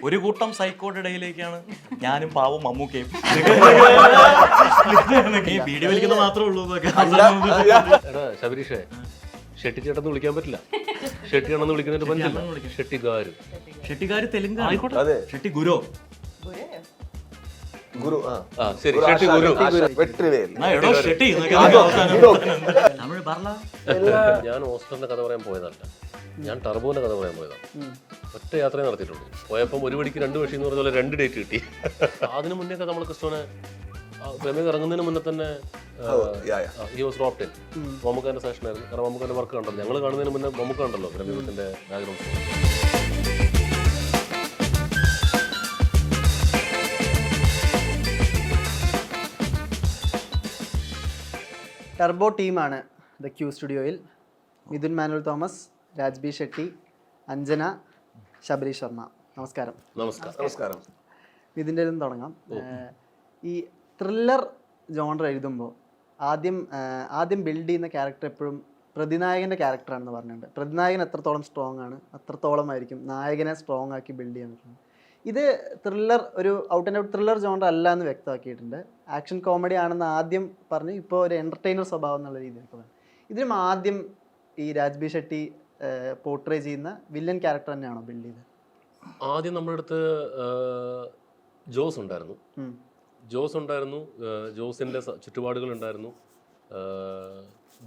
ഒരു കൂട്ടം സൈക്കോയുടെ ഇടയിലേക്കാണ് ഞാനും പാവം മമ്മൂക്കയും. ഈ വീഡിയോ വലിക്കുന്നത് മാത്രമേ ഉള്ളൂ എന്നൊക്കെ. എടാ ശബരീഷേ, ഷെട്ടി ചേട്ടന്ന് വിളിക്കാൻ പറ്റില്ല. ഷെട്ടിയാണെന്ന് വിളിക്കുന്നതിന് പഞ്ചില്ല. ഷെട്ടിഗാരു. ഷെട്ടിക്കാര് തെലുങ്ക് ആയിക്കോട്ടെ. ഷെട്ടി ഗുരു. ഗുരു. ശരി, ഷെട്ടി ഗുരു. വെട്രിവേൽ. എടോ ഷെട്ടി തമിഴ് പറല. ഞാൻ ഓസ്കറിന്റെ കഥ പറയാൻ പോയതല്ല, ഞാൻ ടർബോന്റെ കഥ പറയാൻ പോയതാണ്. ഒറ്റ യാത്രയെ നടത്തിയിട്ടുള്ളൂ. പോയപ്പം ഒരു മണിക്ക് 2 പക്ഷി എന്ന് പറഞ്ഞ പോലെ 2 ഡേറ്റ് കിട്ടി. അതിനു മുന്നേ ഒക്കെ നമ്മൾ ക്രിസ്റ്റോനെ പ്രമേയം ഇറങ്ങുന്നതിന് മുന്നേ തന്നെ ഹി വാസ് ഡ്രോപ്ഡ് ഇൻ. മമ്മൂക്കാന്റെ സെഷൻ ആയിരുന്നു. കാരണം മമ്മൂക്കാന്റെ വർക്ക് കണ്ടല്ലോ, ഞങ്ങൾ കാണുന്നതിന് മുന്നേ മമ്മൂക്ക ഉണ്ടല്ലോ പ്രമേയത്തിന്റെ ബാക്ക്ഗ്രൗണ്ട്. ടർബോ ടീമാണ് ദ ക്യൂ സ്റ്റുഡിയോയിൽ. മിഥുൻ മാനുവൽ തോമസ്, രാജ്ബി ഷെട്ടി, അഞ്ജന, ശബരീഷ് ശർമ്മ. നമസ്കാരം. നമസ്കാരം. ഇതിൻ്റെ നിന്ന് തുടങ്ങാം. ഈ ത്രില്ലർ ജോണർ എഴുതുമ്പോൾ ആദ്യം ബിൽഡ് ചെയ്യുന്ന ക്യാരക്ടർ എപ്പോഴും പ്രതിനായകൻ്റെ ക്യാരക്ടറാണെന്ന് പറഞ്ഞിട്ടുണ്ട്. പ്രതിനായകൻ എത്രത്തോളം സ്ട്രോങ് ആണ് അത്രത്തോളമായിരിക്കും നായകനെ സ്ട്രോങ് ആക്കി ബിൽഡ് ചെയ്യാൻ പറ്റുന്നത്. ഇത് ത്രില്ലർ, ഒരു out and out thriller genre അല്ല എന്ന് വ്യക്തമാക്കിയിട്ടുണ്ട്. ആക്ഷൻ കോമഡി ആണെന്ന് ആദ്യം പറഞ്ഞ് ഇപ്പോൾ ഒരു എൻ്റർടൈനർ സ്വഭാവം എന്നുള്ള രീതിയിലൊക്കെ പറഞ്ഞു. ഇതിനും ആദ്യം ഈ രാജ്ബി ഷെട്ടി പോർട്രേ ചെയ്യുന്ന വില്ലൻ ക്യാരക്ടർ തന്നെയാണോ ബിൽഡ് ചെയ്തത്? ആദ്യം നമ്മുടെ അടുത്ത് ജോസ് ഉണ്ടായിരുന്നു. ജോസിൻ്റെ ചുറ്റുപാടുകൾ ഉണ്ടായിരുന്നു,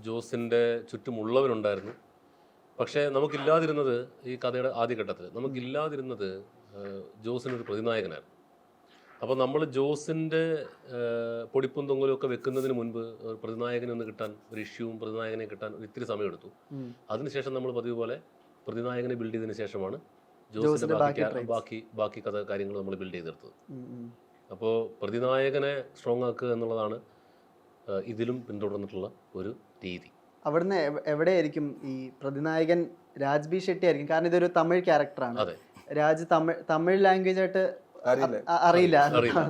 ജോസിൻ്റെ ചുറ്റുമുള്ളവരുണ്ടായിരുന്നു. പക്ഷേ നമുക്കില്ലാതിരുന്നത്, ഈ കഥയുടെ ആദ്യഘട്ടത്തിൽ നമുക്കില്ലാതിരുന്നത് ജോസിനൊരു പ്രതിനായകനായിരുന്നു. അപ്പോൾ നമ്മൾ ജോസിൻ്റെ പൊടിപ്പും തൊങ്ങലും ഒക്കെ വെക്കുന്നതിന് മുൻപ് പ്രതിനായകനൊന്ന് കിട്ടാൻ, ഒരു ഇഷ്യൂവും പ്രതിനായകനെ കിട്ടാൻ ഇത്തിരി സമയമെടുത്തു. അതിനുശേഷം നമ്മൾ പതിവ് പോലെ പ്രതിനായകനെ ബിൽഡ് ചെയ്തതിന് ശേഷമാണ് ജോസിൻ്റെ ബാക്കി കഥ കാര്യങ്ങൾ നമ്മൾ ബിൽഡ് ചെയ്തെടുത്തത്. അപ്പോൾ പ്രതിനായകനെ സ്ട്രോങ് ആക്കുക എന്നുള്ളതാണ് ഇതിലും പിന്തുടർന്നിട്ടുള്ള ഒരു രീതി. അവിടുന്ന് എവിടെയായിരിക്കും ഈ പ്രതിനായകൻ രാജ്ബി ഷെട്ടി ആയിരിക്കും? കാരണം ഇതൊരു തമിഴ് ക്യാരക്ടറാണ്. അതെ, രാജ് തമിഴ് ലാംഗ്വേജ് ആയിട്ട് അറിയില്ല,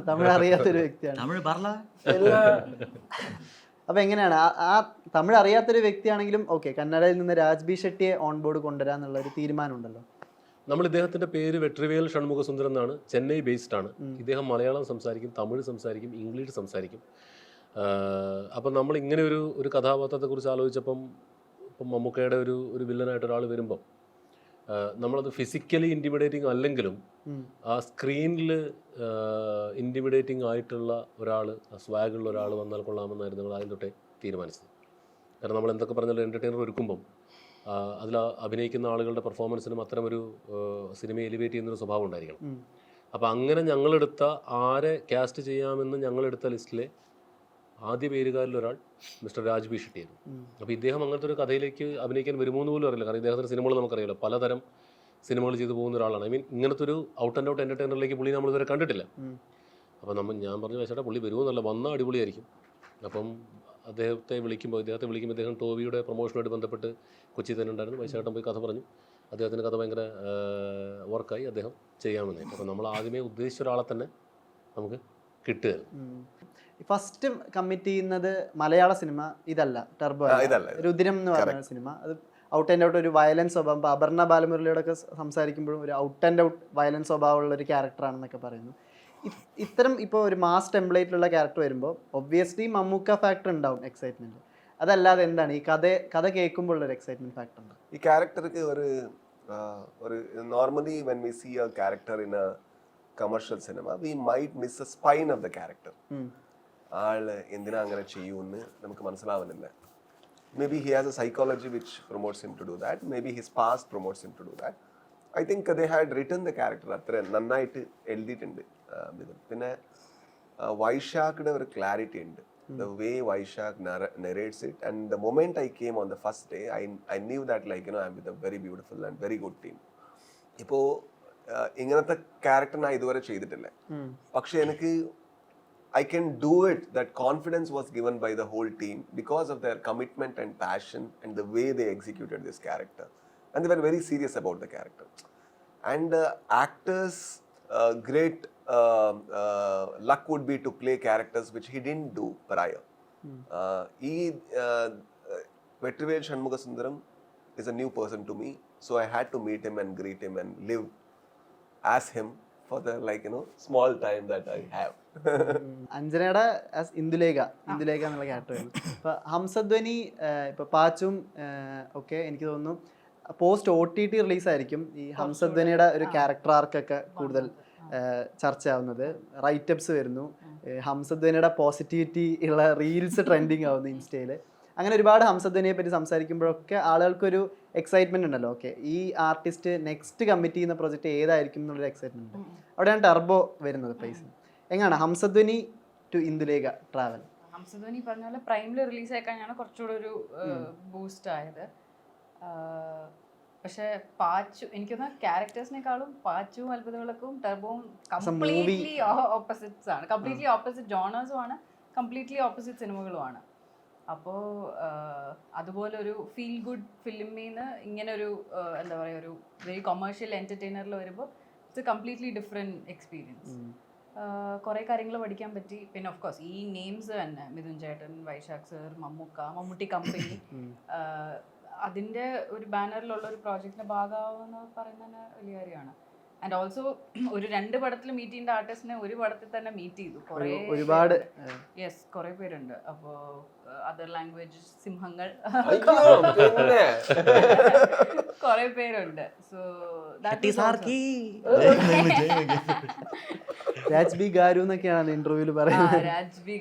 തമിഴ് അറിയാത്തൊരു വ്യക്തിയാണ്. തമിഴ് പറല. അപ്പൊ എങ്ങനെയാണ് ആ തമിഴ് അറിയാത്തൊരു വ്യക്തിയാണെങ്കിലും ഓക്കെ, കന്നഡയിൽ നിന്ന് രാജ്ബി ഷെട്ടിയെ ഓൺ ബോർഡ് കൊണ്ടുവരാന്നുള്ള ഒരു തീരുമാനം ഉണ്ടല്ലോ. നമ്മൾ ഇദ്ദേഹത്തിൻ്റെ പേര് വെട്രിവേൽ ഷൺമുഖസുന്ദരം എന്നാണ്. ചെന്നൈ ബേസ്ഡ് ആണ്. ഇദ്ദേഹം മലയാളം സംസാരിക്കും, തമിഴ് സംസാരിക്കും, ഇംഗ്ലീഷ് സംസാരിക്കും. അപ്പം നമ്മൾ ഇങ്ങനെ ഒരു കഥാപാത്രത്തെക്കുറിച്ച് ആലോചിച്ചപ്പം ഇപ്പം മമ്മൂക്കയുടെ ഒരു വില്ലനായിട്ട് ഒരാൾ വരുമ്പം നമ്മളത് ഫിസിക്കലി ഇൻറ്റിമിഡേറ്റിംഗ് അല്ലെങ്കിലും ആ സ്ക്രീനിൽ ഇൻറ്റിമിഡേറ്റിംഗ് ആയിട്ടുള്ള ഒരാൾ, സ്വാഗുള്ള ഒരാൾ വന്നാൽ കൊള്ളാമെന്നായിരുന്നു ഞങ്ങൾ ആദ്യം തൊട്ടേ തീരുമാനിച്ചത്. കാരണം നമ്മൾ എന്തൊക്കെ പറഞ്ഞാലും എൻ്റർടൈനർ ഒരുക്കുമ്പം അതിൽ അഭിനയിക്കുന്ന ആളുകളുടെ പെർഫോമൻസിനും അത്തരമൊരു സിനിമയെ എലിവേറ്റ് ചെയ്യുന്നൊരു സ്വഭാവം ഉണ്ടായിരിക്കണം. അപ്പോൾ അങ്ങനെ ഞങ്ങളെടുത്ത ആരെ കാസ്റ്റ് ചെയ്യാമെന്ന് ഞങ്ങളെടുത്ത ലിസ്റ്റിലെ ആദ്യ പേരുകാരിൽ ഒരാൾ മിസ്റ്റർ രാജ്ബി ഷെട്ടിയായിരുന്നു. അപ്പോൾ ഇദ്ദേഹം അങ്ങനത്തെ ഒരു കഥയിലേക്ക് അഭിനയിക്കാൻ വരുമോയെന്ന് പോലും അറിയില്ല. കാരണം ഇദ്ദേഹത്തിൻ്റെ സിനിമകൾ നമുക്കറിയാലോ, പലതരം സിനിമകൾ ചെയ്തു പോകുന്ന ഒരാളാണ്. ഐ മീൻ ഇങ്ങനത്തെ ഒരു ഔട്ട് ആൻഡ് ഔട്ട് എൻ്റർടൈനറിലേക്ക് പുള്ളി നമ്മളിതുവരെ കണ്ടിട്ടില്ല. അപ്പോൾ ഞാൻ പറഞ്ഞു, വൈശേട്ടാ പുള്ളി വരുമോയെന്നല്ല, വന്നാൽ അടിപൊളിയായിരിക്കും. അപ്പം അദ്ദേഹത്തെ വിളിക്കുമ്പോൾ ഇദ്ദേഹം ടോവിയുടെ പ്രൊമോഷനുമായിട്ട് ബന്ധപ്പെട്ട് കൊച്ചി തന്നെ ഉണ്ടായിരുന്നു. വൈശേട്ടൻ പോയി കഥ പറഞ്ഞു. അദ്ദേഹത്തിൻ്റെ കഥ ഭയങ്കര വർക്കായി, അദ്ദേഹം ചെയ്യാമെന്ന്. അപ്പോൾ നമ്മൾ ആദ്യമേ ഉദ്ദേശിച്ച ഒരാളെ തന്നെ നമുക്ക് കിട്ടുകയായിരുന്നു. ഫസ്റ്റ് കമ്മിറ്റ് ചെയ്യുന്നത് മലയാള സിനിമ ഇതല്ല, ടർബോ രുദ്രം എന്ന് പറയുന്ന സിനിമ. അത് ഔട്ട് ആൻഡ് ഔട്ട് ഒരു വയലൻസ് സ്വഭാവം. ഇപ്പോൾ അപർണ ബാലമുരളിയോടൊക്കെ സംസാരിക്കുമ്പോഴും ഒരു ഔട്ട് ആൻഡ് ഔട്ട് വയലൻസ് സ്വഭാവമുള്ള ഒരു ക്യാരക്ടറാണെന്നൊക്കെ പറയുന്നു. ഇത്തരം ഇപ്പോൾ ഒരു മാസ് ടെംപ്ലേറ്റിലുള്ള ക്യാരക്ടർ വരുമ്പോൾ ഒബ്വിയസ്ലി മമ്മൂക്ക ഫാക്ടർ ഉണ്ടാവും, എക്സൈറ്റ്മെൻറ്റ്. അതല്ലാതെ എന്താണ് ഈ കഥ കേൾക്കുമ്പോൾ ഉള്ളൊരു എക്സൈറ്റ്മെൻറ്റ് ഫാക്ടർ ഉണ്ട്? ഈ ക്യാരക്ടർക്ക് ഒരു normally when we see a character in a commercial cinema we might miss a spine of the character. ആള് എന്തിനാ അങ്ങനെ ചെയ്യുമെന്ന് നമുക്ക് മനസ്സിലാവുന്നില്ല. Maybe he has a psychology which promotes him to do that. Maybe his past promotes him to do that. I think they had written the character അത്ര നന്നായിട്ട് എഴുതിയിട്ടുണ്ട്. പിന്നെ വൈശാഖിയുടെ ഒരു ക്ലാരിറ്റി ഉണ്ട്. The way Vaishak narrates it, and the moment I came on the first day, I knew that I'm with a very beautiful and very good team. ഇപ്പോൾ ഇങ്ങനത്തെ character ഞാൻ ഇതുവരെ ചെയ്തിട്ടില്ല. പക്ഷെ എനിക്ക് I can do it. That confidence was given by the whole team because of their commitment and passion and the way they executed this character. And they were very serious about the character. And actors, great luck would be to play characters which he didn't do prior. Vetrivel Shanmugasundaram is a new person to me, so I had to meet him and greet him and live as him for the small time that I have. അഞ്ജനയുടെ Indulekha എന്നുള്ള character ആയിരുന്നു. ഇപ്പൊ ഹംസധ്വനി ഇപ്പൊ പാച്ചും ഒക്കെ എനിക്ക് തോന്നുന്നു post OTT റിലീസായിരിക്കും ഈ ഹംസധ്വനിയുടെ ഒരു character ആർക്കൊക്കെ കൂടുതൽ ചർച്ചയാവുന്നത്. റൈറ്റപ്സ് വരുന്നു, ഹംസധ്വനിയുടെ പോസിറ്റിവിറ്റി ഉള്ള റീൽസ് ട്രെൻഡിങ് ആവുന്നു ഇൻസ്റ്റയിൽ. അങ്ങനെ ഒരുപാട് ഹംസധ്വനിയെ പറ്റി സംസാരിക്കുമ്പോഴൊക്കെ ആളുകൾക്കൊരു എക്സൈറ്റ്മെന്റ് ഉണ്ടല്ലോ. ഓക്കെ, ഈ ആർട്ടിസ്റ്റ് നെക്സ്റ്റ് കമ്മിറ്റ് ചെയ്യുന്ന പ്രൊജക്ട് ഏതായിരിക്കും എന്നുള്ളൊരു എക്സൈറ്റ്മെന്റ് ഉണ്ട്. അവിടെയാണ് ടർബോ വരുന്നത്. പ്രൈസ് എങ്ങനെയാണ് ഹംസധ്വനി ടു ഇന്ദുലേഖ ട്രാവൽ? ഹംസധ്വനി പറഞ്ഞ പോലെ പ്രൈമിൽ റിലീസ് ആയിക്കഴിഞ്ഞാണ് കുറച്ചുകൂടെ ഒരു ബൂസ്റ്റ് ആയത്. പക്ഷെ പാച്ചു എനിക്കൊന്ന് ക്യാരക്ടേഴ്സിനെക്കാളും പാച്ചും അത്ഭുതവിളക്കും ടർബോവും കംപ്ലീറ്റ്ലി ഓപ്പോസിറ്റ്സ് ആണ്. കംപ്ലീറ്റ്ലി ഓപ്പോസിറ്റ് ജോണേഴ്സും ആണ്, കംപ്ലീറ്റ്ലി ഓപ്പോസിറ്റ് സിനിമകളുമാണ്. അപ്പോൾ അതുപോലെ ഒരു ഫീൽ ഗുഡ് ഫിലിമിന്ന് ഇങ്ങനെ ഒരു എന്താ പറയുക, ഒരു വെരി കൊമേഴ്ഷ്യൽ എൻ്റർടൈനറിൽ വരുമ്പോൾ it's A completely different experience. കുറേ കാര്യങ്ങൾ പഠിക്കാൻ പറ്റി. പിന്നെ ഓഫ് കോഴ്സ് ഈ നെയിംസ് തന്നെ, മിഥുൻ ചേട്ടൻ, വൈശാഖ് സർ, മമ്മൂട്ടി കമ്പനി, അതിൻ്റെ ഒരു ബാനറിലുള്ള ഒരു പ്രോജക്റ്റിൻ്റെ ഭാഗമാവുമെന്ന് പറയുന്നത് തന്നെ വലിയ കാര്യമാണ്. ആൻഡ് ഓൾസോ ഒരു 2 പടത്തിൽ മീറ്റ് ചെയ്യേണ്ട ആർട്ടിസ്റ്റിനെ ഒരു പടത്തിൽ തന്നെ മീറ്റ് ചെയ്തു. ഒരുപാട് കുറേ പേരുണ്ട്. അപ്പോൾ അതർ ലാംഗ്വേജ് സിംഹങ്ങൾ കുറേ പേരുണ്ട്. സോ രാജ് ബി ഗാരു എന്നൊക്കെയാണ് ഇന്റർവ്യൂല് പറയുന്നത്. രാജ്ബി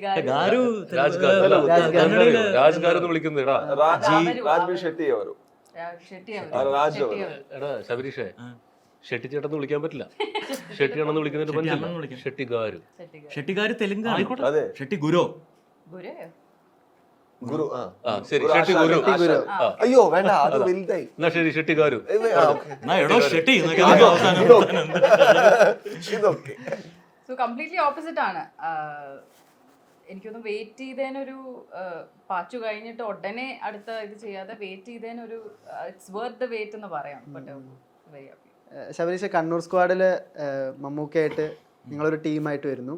ശബരീഷേ, ഷെട്ടി ചേട്ടന്ന് വിളിക്കാൻ പറ്റില്ല. ഷെട്ടിയാണെന്ന് വിളിക്കുന്നതിന് പറ്റില്ല. ഷെട്ടിഗാരു. ഷെട്ടിഗാരു തെലുങ്കാണ്. ഷെട്ടി ഗുരു. ഗുരു. ശരി, ഷെട്ടി ഗുരു. അയ്യോ വേണ്ട, അത് വലുതായി. എന്നാ ശരി, ഷെട്ടിഗാരു. സോ കംപ്ലീറ്റ്ലി ഓപ്പോസിറ്റ് ആണ്. എനിക്കൊന്ന് വെയിറ്റ് ചെയ്തതിനൊരു പാച്ചു കഴിഞ്ഞിട്ട് ഉടനെ അടുത്ത ഇത് ചെയ്യാതെ വെയിറ്റ് ചെയ്തതിനൊരു ഇറ്റ്സ് വർത്ത് ദ വെയിറ്റ് എന്ന് പറയാം. But very happy. Shabareesh, Kannur സ്ക്വാഡിൽ മമ്മൂക്കയായിട്ട് നിങ്ങളൊരു ടീമായിട്ട് വരുന്നു.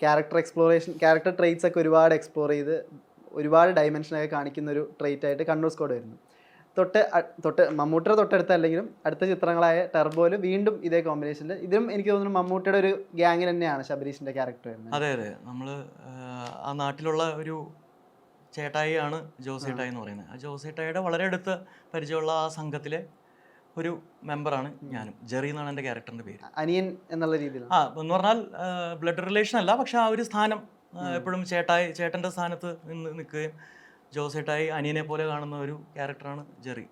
ക്യാരക്ടർ എക്സ്പ്ലോറേഷൻ, ക്യാരക്ടർ ട്രെയ്റ്റ്സ് ഒക്കെ ഒരുപാട് എക്സ്പ്ലോർ ചെയ്ത് ഒരുപാട് ഡയമെൻഷനൊക്കെ കാണിക്കുന്ന ഒരു ട്രെയ്റ്റ് ആയിട്ട് കണ്ണൂർ സ്ക്വാഡ് വരുന്നു. മമ്മൂട്ടിയുടെ തൊട്ടടുത്തല്ലെങ്കിലും അടുത്ത ചിത്രങ്ങളായ ടർബോയിൽ വീണ്ടും ഇതേ കോമ്പിനേഷനിൽ ഇതിലും എനിക്ക് തോന്നുന്നു മമ്മൂട്ടിയുടെ ഒരു ഗ്യാങ്ങിൽ തന്നെയാണ് ശബരീഷിൻ്റെ ക്യാരക്ടർ വരുന്നത്. അതെ അതെ, നമ്മൾ ആ നാട്ടിലുള്ള ഒരു ചേട്ടായിയാണ് ജോസേട്ടായി എന്ന് പറയുന്നത്. ആ ജോസേട്ടായിയുടെ വളരെ അടുത്ത പരിചയമുള്ള ആ സംഘത്തിലെ ഒരു മെമ്പറാണ് ഞാനും. ജെറി എന്നാണ് എൻ്റെ ക്യാരക്ടറിൻ്റെ പേര്. അനിയൻ എന്നുള്ള രീതിയിൽ എന്ന് പറഞ്ഞാൽ ബ്ലഡ് റിലേഷൻ അല്ല, പക്ഷെ ആ ഒരു സ്ഥാനം എപ്പോഴും ചേട്ടൻ്റെ സ്ഥാനത്ത് നിൽക്കുകയും ജോസേട്ടായി അനിയനെ പോലെ കാണുന്ന ഒരു ക്യാരക്ടറാണ് ജെറി.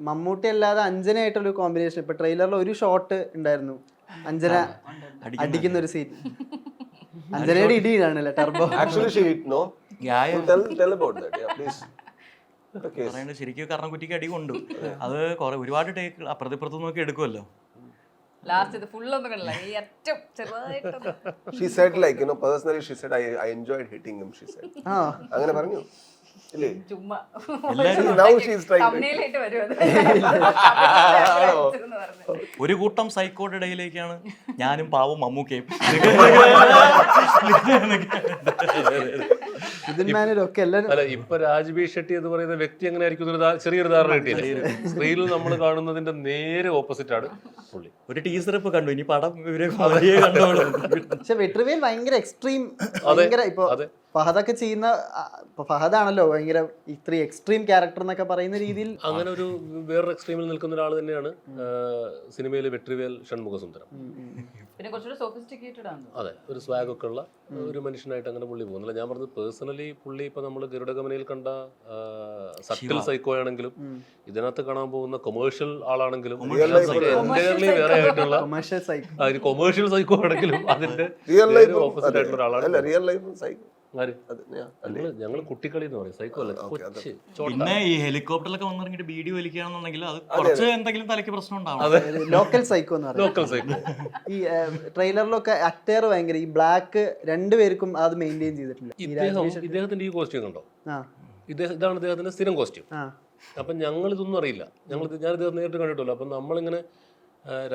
മമ്മൂട്ടി അല്ലാതെ അഞ്ജനയായിട്ടുള്ള ഒരു കോമ്പിനേഷൻ ഇപ്പൊ ട്രെയിലറിൽ ഒരു ഷോട്ട് ഉണ്ടായിരുന്നു, അഞ്ജന അടിക്കുന്ന ഒരു സീൻ. അഞ്ജനയുടെ ഇടിയാണല്ലേ ടർബോ? പറയുന്നത് ശരിക്കും കാരണം കുറ്റിക്ക് അടി കൊണ്ടു. അത് ഒരുപാട് ടേക്ക് അപ്പുറത്തിപ്പുറത്ത് നോക്കി എടുക്കുമല്ലോ. She said personally she said I enjoyed hitting him, she said. അങ്ങനെ പറഞ്ഞു. ഒരു കൂട്ടം സൈക്കോയുടെ ഇടയിലേക്കാണ് ഞാനും പാവം മമ്മൂക്കയും. അല്ല, ഇപ്പൊ രാജ്ബി ഷെട്ടി എന്ന് പറയുന്ന വ്യക്തി എങ്ങനെ ആയിരിക്കും ചെറിയൊരു ധാരണ കിട്ടിയില്ല. സ്ക്രീനിൽ നമ്മൾ കാണുന്നതിന്റെ നേരെ ഓപ്പോസിറ്റ് ആണ് പുള്ളി. ഒരു ടീസർ ഇപ്പൊ കണ്ടു, ഇനി പടം ഇവരെ കണ്ടോളൂ. പക്ഷെ വെട്രിവേൽ ഭയങ്കര എക്സ്ട്രീം, ഭയങ്കര ഇപ്പൊ ഫഹദൊക്കെ ചെയ്യുന്ന, ഫഹദാണല്ലോ ഭയങ്കര ഇത്രയും എക്സ്ട്രീം ക്യാരക്ടർ എന്നൊക്കെ പറയുന്ന രീതിയിൽ അങ്ങനെ ഒരു വേറൊരു എക്സ്ട്രീമിൽ നിൽക്കുന്ന ഒരാൾ തന്നെയാണ് സിനിമയിലെ വെട്രിവേൽ ഷൺമുഖസുന്ദരം. പിന്നെ കുറച്ചുകൂടി സോഫിസ്റ്റിക്കേറ്റഡ് ആണ്. അതെ, ഒരു സ്വാഗ് ഒക്കെ ഉള്ള ഒരു മനുഷ്യനായിട്ട് അങ്ങനെ പുള്ളി പോകുന്നില്ല. ഞാൻ പറഞ്ഞത് പേഴ്സണലി പുള്ളി ഇപ്പൊ നമ്മൾ ഗരുഡഗമനയിൽ കണ്ട സട്ടിൽ സൈക്കോ ആണെങ്കിലും ഇതിനകത്ത് കാണാൻ പോകുന്ന കൊമേഴ്ഷ്യൽ ആളാണെങ്കിലും എൻ്റയർലി വേറെ ആയിട്ടുള്ള കൊമേഴ്ഷ്യൽ സൈക്കോ ആണെങ്കിലും അതിന്റെ ഓപ്പോസിറ്റ് ആയിട്ടുള്ള ഒരാളാണ്. ഞങ്ങള് കുട്ടിക്കളി എന്ന് പറയും, സൈക്കോ അല്ല, കൊച്ച്. പിന്നെ ഈ ഹെലികോപ്റ്ററിലൊക്കെ വന്നിറങ്ങിട്ട് വീഡിയോ വലിക്കുകയാണെന്നുണ്ടെങ്കിൽ അത് കുറച്ച് എന്തെങ്കിലും തലയ്ക്ക് പ്രശ്നം ഉണ്ടാവും. ലോക്കൽ സൈക്കോ എന്ന് പറയുന്നത്. ഈ ട്രെയിലറിലൊക്കെ അക്ടർ ഭയങ്കര ഈ ബ്ലാക്ക് രണ്ടുപേർക്കും അത് മെയിൻറ്റെയിൻ ചെയ്തിട്ടില്ല. ഇദ്ദേഹത്തിന്റെ ഈ കോസ്റ്റ്യൂം കണ്ടോ? ഇതാണ് ഇദ്ദേഹത്തിന്റെ സ്ഥിരം കോസ്റ്റ്യൂം. അപ്പം ഞങ്ങൾ ഇതൊന്നും അറിയില്ല. ഞാൻ ഇദ്ദേഹം നേരിട്ട് കണ്ടിട്ടില്ല. അപ്പം നമ്മളിങ്ങനെ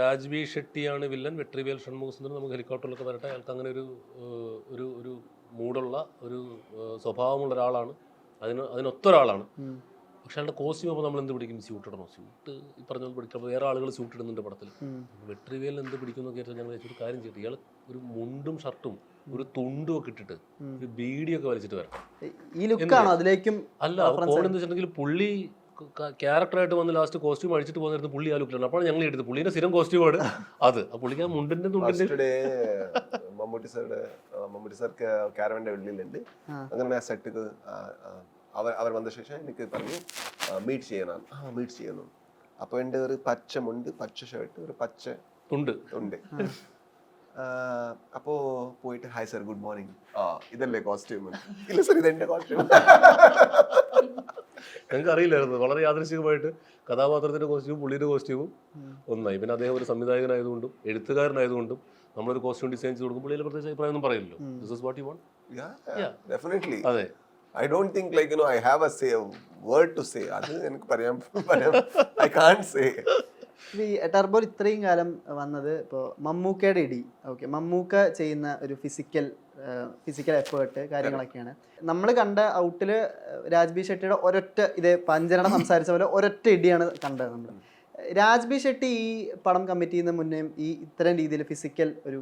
രാജ്ബി ഷെട്ടിയാണ് വില്ലൻ, വെട്രിവേൽ ഷൺമുഖസുന്ദരം നമുക്ക് ഹെലികോപ്റ്ററിലൊക്കെ വരട്ടെ, അയാൾക്ക് അങ്ങനെ ഒരു മൂടുള്ള ഒരു സ്വഭാവമുള്ള ഒരാളാണ്, അതിനൊത്തൊരാളാണ്. പക്ഷേ അയാളുടെ കോസ്റ്റ്യൂം അപ്പോൾ നമ്മൾ എന്ത് പിടിക്കും? സ്യൂട്ട് ഇടണോ? സ്യൂട്ട് ഈ പറഞ്ഞ പോലെ പിടിക്കും. അപ്പോൾ വേറെ ആളുകൾ സ്യൂട്ട് ഇടുന്നുണ്ട് പടത്തിൽ. വെട്രിവേൽ എന്ത് പിടിക്കുന്നൊക്കെ ആയിട്ട് ഞങ്ങൾ ഒരു കാര്യം ചെയ്തിട്ട് ഇയാൾ ഒരു മുണ്ടും ഷർട്ടും ഒരു തുണ്ടും ഒക്കെ ഇട്ടിട്ട് ഒരു ബീഡിയൊക്കെ വലിച്ചിട്ട് വരണം. ഈ ലുക്കാണോ അതിലേക്കും? അല്ല, പോകണമെന്ന് വെച്ചിട്ടുണ്ടെങ്കിൽ പുള്ളി ക്യാരക്ടറായിട്ട് വന്ന് ലാസ്റ്റ് കോസ്റ്റ്യൂം അഴിച്ചിട്ട് പോകുന്നിടത്ത് പുള്ളി ആ ലുക്കിലാണ്. അപ്പോൾ ഞങ്ങൾ എടുത്തത് പുള്ളിയുടെ സ്ഥിരം കോസ്റ്റ്യൂമാണ് അത്. ആ പുള്ളിക്ക് ആ മുണ്ടിന്റെ തുണ്ടിന്റെ ഫസ്റ്റ് ഡേ മമ്മൂട്ടി സാർ കാരവന്റെ ഉള്ളിലുണ്ട്. അങ്ങനെ സെറ്റ് അവർ വന്ന ശേഷം എനിക്ക് പറഞ്ഞു മീറ്റ് ചെയ്യണം. മീറ്റ് ചെയ്യുന്നു. അപ്പൊ എൻ്റെ ഒരു പച്ച മുണ്ട്, പച്ച ഷർട്ട്, ഒരു പച്ച തുണ്ട്. അപ്പോ പോയിട്ട് ഹായ് സർ ഗുഡ് മോർണിംഗ്, ഇതല്ലേ കോസ്റ്റ്യൂം? ഇല്ല സർ ഇതെന്റെ കോസ്റ്റ്യൂം. ഞങ്ങൾക്ക് അറിയില്ലായിരുന്നു. വളരെ യാദൃശ്ചികമായിട്ട് കഥാപാത്രത്തിന്റെ കോസ്റ്റ്യൂമും പുള്ളിയുടെ കോസ്റ്റ്യൂമും ഒന്നായി. പിന്നെ അദ്ദേഹം ഒരു സംവിധായകനായതുകൊണ്ടും എഴുത്തുകാരനായതുകൊണ്ടും നമ്മളൊരു കോസ്റ്റ്യൂം ഡിസൈൻ ചെയ്ത് കൊടുക്കും. പുള്ളിയുടെ പ്രത്യേകിച്ച് അഭിപ്രായം ഒന്നും പറയില്ലല്ലോ. This is what you want. Definitely. അതെ. I don't think like I have a word to say. അത് എനിക്ക് പറയാൻ I can't say. ഈ ടർബോ ഇത്രയും കാലം വന്നത് ഇപ്പോൾ മമ്മൂക്കയുടെ ഇടി, ഓക്കെ, മമ്മൂക്ക ചെയ്യുന്ന ഒരു ഫിസിക്കൽ എഫേർട്ട് കാര്യങ്ങളൊക്കെയാണ്. നമ്മൾ കണ്ട ഔട്ടിൽ രാജ്ബി ഷെട്ടിയുടെ ഒരൊറ്റ ഇത് പഞ്ചരണ സംസാരിച്ച പോലെ ഒരൊറ്റ ഇടിയാണ് കണ്ടത് നമ്മൾ. രാജ്ബി ഷെട്ടി ഈ പടം കമ്മിറ്റ് ചെയ്യുന്ന മുന്നേ ഈ ഇത്തരം രീതിയിൽ ഫിസിക്കൽ ഒരു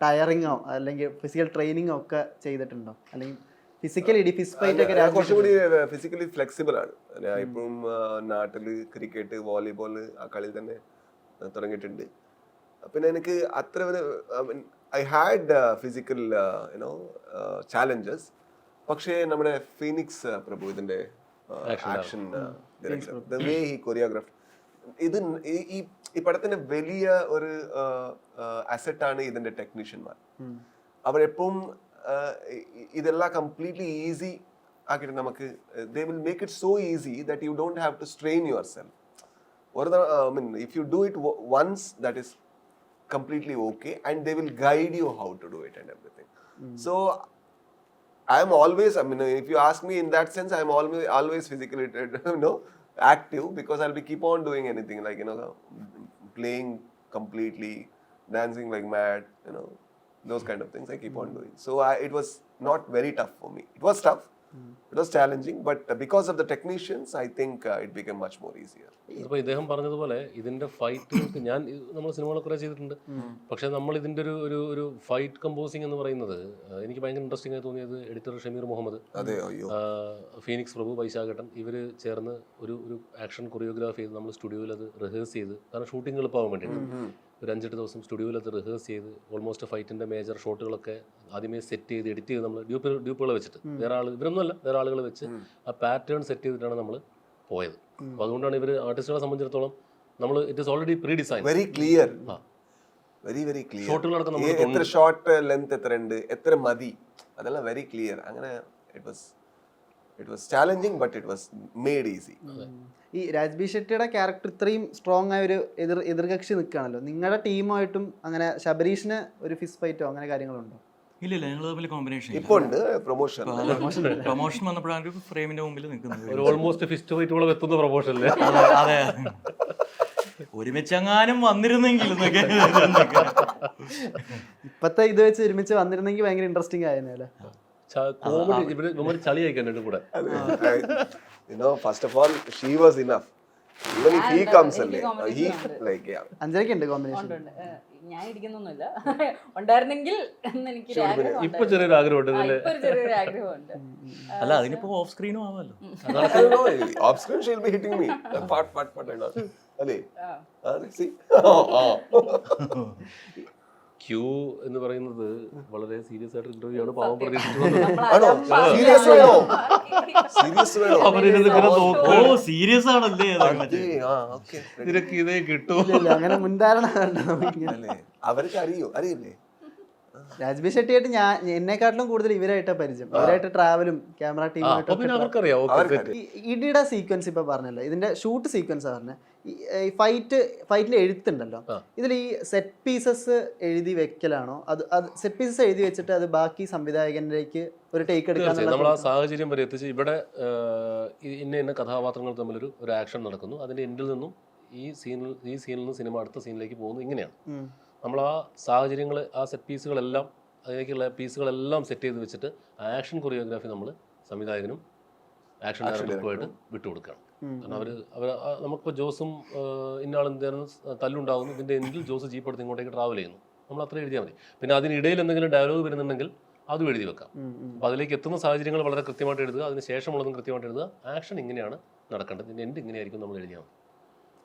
ടയറിങ്ങോ അല്ലെങ്കിൽ ഫിസിക്കൽ ട്രെയിനിങ്ങോ ഒക്കെ ചെയ്തിട്ടുണ്ടോ? അല്ലെങ്കിൽ ഫിസിക്കലി ഫിസ്റ്റ് ഫൈറ്റ് ഒക്കെ കുറച്ചുകൂടി ഫിസിക്കലി ഫ്ലെക്സിബിൾ ആണ്. ഞാൻ ഇപ്പം നാട്ടില് ക്രിക്കറ്റ്, വോളിബോൾ ആ കളി തന്നെ തുടങ്ങിയിട്ടുണ്ട്. പിന്നെ എനിക്ക് അത്ര ഐ ഹാഡ് ഫിസിക്കൽ ചാലഞ്ചസ്. പക്ഷേ നമ്മുടെ ഫീനിക്സ് പ്രഭു ഇതിന്റെ action director, the way he choreograph, ഇത് ഈ പടത്തിന്റെ വലിയ ഒരു അസറ്റാണ് ഇതിന്റെ ടെക്നീഷ്യന്മാർ. അവരെപ്പോഴും ഇതെല്ലാം കംപ്ലീറ്റ്ലി ഈസി ആക്കിയിട്ട് നമുക്ക് they will make it so easy that you don't have to strain yourself. If you do it once that is completely okay and they will guide you how to do it and everything. So I am always, if you ask me in that sense, I am always physically active, because I'll be keep on doing anything like playing completely, dancing like mad, those kind of things I keep on doing. So it was not very tough for me. It was tough, it was challenging, but because of the technicians, I think it became much more easier. ഇപ്പോൾ ഇദ്ദേഹം പറഞ്ഞതുപോലെ ഇതിന്റെ fight നമ്മൾ സിനിമകളെ കുറെ ചെയ്തിട്ടുണ്ട്. പക്ഷെ നമ്മൾ ഇതിന്റെ ഒരു ഫൈറ്റ് കമ്പോസിങ് എന്ന് പറയുന്നത് എനിക്ക് ഭയങ്കര ഇൻട്രസ്റ്റിംഗ് ആയി തോന്നിയത് എഡിറ്റർ ഷമീർ മുഹമ്മദ്, ഫീനിക്സ് പ്രഭു, വൈശാഖട്ടൻ ഇവർ ചേർന്ന് ഒരു ആക്ഷൻ കൊറിയോഗ്രാഫ് ചെയ്ത് നമ്മൾ സ്റ്റുഡിയോയിൽ അത് റിഹേഴ്സ് ചെയ്ത്, കാരണം ഷൂട്ടിംഗ് എളുപ്പമാകാൻ വേണ്ടിയിട്ട് ഒരു 5-8 ദിവസം സ്റ്റുഡിയോയിൽ അത് റിഹേഴ്സ് ചെയ്ത് ഓൾമോസ്റ്റ് ഫൈറ്റിന്റെ മേജർ ഷോട്ടുകളൊക്കെ ആദ്യമേ സെറ്റ് ചെയ്ത് എഡിറ്റ് ചെയ്ത് നമ്മൾ ഡ്യൂപ്പുകളെ വെച്ചിട്ട് ഇവരൊന്നുമല്ല വേറെ ആളുകൾ വെച്ച് ആ പാറ്റേൺ സെറ്റ് ചെയ്തിട്ടാണ് നമ്മൾ പോയത്. അപ്പോൾ അതുകൊണ്ടാണ് ഇവർ ആർട്ടിസ്റ്റുകളെ സംബന്ധിച്ചിടത്തോളം നമ്മൾ it is already pre design, very clear, very clear. ഷോട്ടുകളൊക്കെ നമ്മൾ എത്ര ഷോട്ട് ലെങ്ത് എത്ര ഉണ്ട്, എത്ര മതി, അതെല്ലാം വെരി ക്ലിയർ. അങ്ങനെ it was challenging but it was made easy. ഈ രാജ്ബി ഷെട്ടിയുടെ ക്യാരക്ടർ ഇത്രയും സ്ട്രോങ് ആയ ഒരു എതിർകക്ഷി നിൽക്കുകയാണല്ലോ, നിങ്ങളുടെ ടീമായിട്ടും അങ്ങനെ ശബരീഷിന് ഒരു ഫിസ്റ്റ് ഫൈറ്റോ അങ്ങനെ കാര്യങ്ങളുണ്ടോ? ഇല്ല, ഞങ്ങൾ തമ്മിൽ കോമ്പിനേഷൻ ഇപ്പൊ ഉണ്ട്. പ്രൊമോഷൻ വന്നപ്പോഴാണ് ഒരു ഫ്രെയിമിന്റെ മുമ്പിൽ നിൽക്കുന്നത്. ഒരു ഓൾമോസ്റ്റ് ഫിസ്റ്റ് ഫൈറ്റോളം എത്തുന്ന പ്രൊമോഷനില്. അതെ, ഒരുമിച്ചെങ്ങാനും വന്നിരുന്നെങ്കിൽ ഇപ്പത്തെ ഇത് വെച്ച് ഒരുമിച്ച് വന്നിരുന്നെങ്കിൽ ഭയങ്കര ഇൻട്രസ്റ്റിംഗ് ആയിരുന്നല്ലേ. കോമഡി ഇവര് ചളിയാക്കാൻ രണ്ടും കൂടെ. First of all, she was enough. Even if he comes in, he like അഞ്ചരയ്ക്ക് ഉണ്ട് കോമ്പിനേഷൻ. ഞാൻ ഇരിക്കുന്നൊന്നുമില്ല, ഉണ്ടായിരുന്നെങ്കിൽ എനിക്ക് ഇപ്പൊ ചെറിയൊരു ആഗ്രഹമുണ്ട്. അല്ല, അതിനിപ്പോ of സ്ക്രീനും ആവാമല്ലോ. off screen she'll be hitting me pat and all. അല്ലേ? See? ക്യൂ എന്ന് പറയുന്നത് വളരെ സീരിയസ് ആയിട്ട് ഇന്റർവ്യൂ ആണ്. പാവം പ്രതീക്ഷിച്ചു സീരിയസ് ആണല്ലേ, നിനക്ക് ഇതേ കിട്ടൂ അങ്ങനെ മുൻധാരണ. അവർക്ക് അറിയില്ലേ രാജ്ബി ഷെട്ടിയായിട്ട് എന്നെക്കാട്ടിലും കൂടുതൽ ഇവരായിട്ടാണ് പരിചയം. അവരായിട്ട് ട്രാവലും ക്യാമറ ടീമായിട്ട്. ഇടിയുടെ സീക്വൻസ് ഇപ്പൊ പറഞ്ഞല്ലോ, ഇതിന്റെ ഷൂട്ട് സീക്വൻസ് പറഞ്ഞ ഈ ഫൈറ്റിൽ എഴുത്തുണ്ടല്ലോ, ഇതിൽ ഈ സെറ്റ് പീസസ് എഴുതി വെക്കലാണോ, അത് സെറ്റ് പീസസ് എഴുതി വെച്ചിട്ട് അത് ബാക്കി സംവിധായകനിലേക്ക് ഒരു ടേക്ക് എടുക്കാൻ നമ്മൾ ആ സാഹചര്യം വരെ എത്തിച്ച് ഇവിടെ ഇന്ന കഥാപാത്രങ്ങൾ തമ്മിലൊരു ആക്ഷൻ നടക്കുന്നു, അതിന്റെ എൻഡിൽ നിന്നും ഈ സീനിൽ നിന്ന് സിനിമ അടുത്ത സീനിലേക്ക് പോകുന്നു. ഇങ്ങനെയാണ് നമ്മൾ ആ സാഹചര്യങ്ങൾ, ആ സെറ്റ് പീസുകളെല്ലാം, അതിലേക്കുള്ള പീസുകളെല്ലാം സെറ്റ് ചെയ്ത് വെച്ചിട്ട് ആക്ഷൻ കൊറിയോഗ്രാഫി നമ്മൾ സംവിധായകനും ആക്ഷൻ ഡയറക്ടർക്കുമായിട്ട് വിട്ടുകൊടുക്കുകയാണ്. കാരണം അവർ നമുക്കിപ്പോൾ ജോസും ഇന്നാളെന്തായിരുന്നു തല്ലുണ്ടാകുന്നു, ഇതിൻ്റെ എൻഡിൽ ജോസ് ജീപ്പ് എടുത്ത് ഇങ്ങോട്ടേക്ക് ട്രാവൽ ചെയ്യുന്നു, നമ്മൾ അത്ര എഴുതിയാൽ മതി. പിന്നെ അതിനിടയിൽ എന്തെങ്കിലും ഡയലോഗ് വരുന്നുണ്ടെങ്കിൽ അതും എഴുതി വെക്കാം. അപ്പോൾ അതിലേക്ക് എത്തുന്ന സാഹചര്യങ്ങൾ വളരെ കൃത്യമായിട്ട് എഴുതുക, അതിന് ശേഷമുള്ളതും കൃത്യമായിട്ട് എഴുതുക. ആക്ഷൻ ഇങ്ങനെയാണ് നടക്കേണ്ടത്, ഇതിൻ്റെ എൻഡ് ഇങ്ങനെയായിരിക്കും നമ്മൾ എഴുതിയാൽ മതി.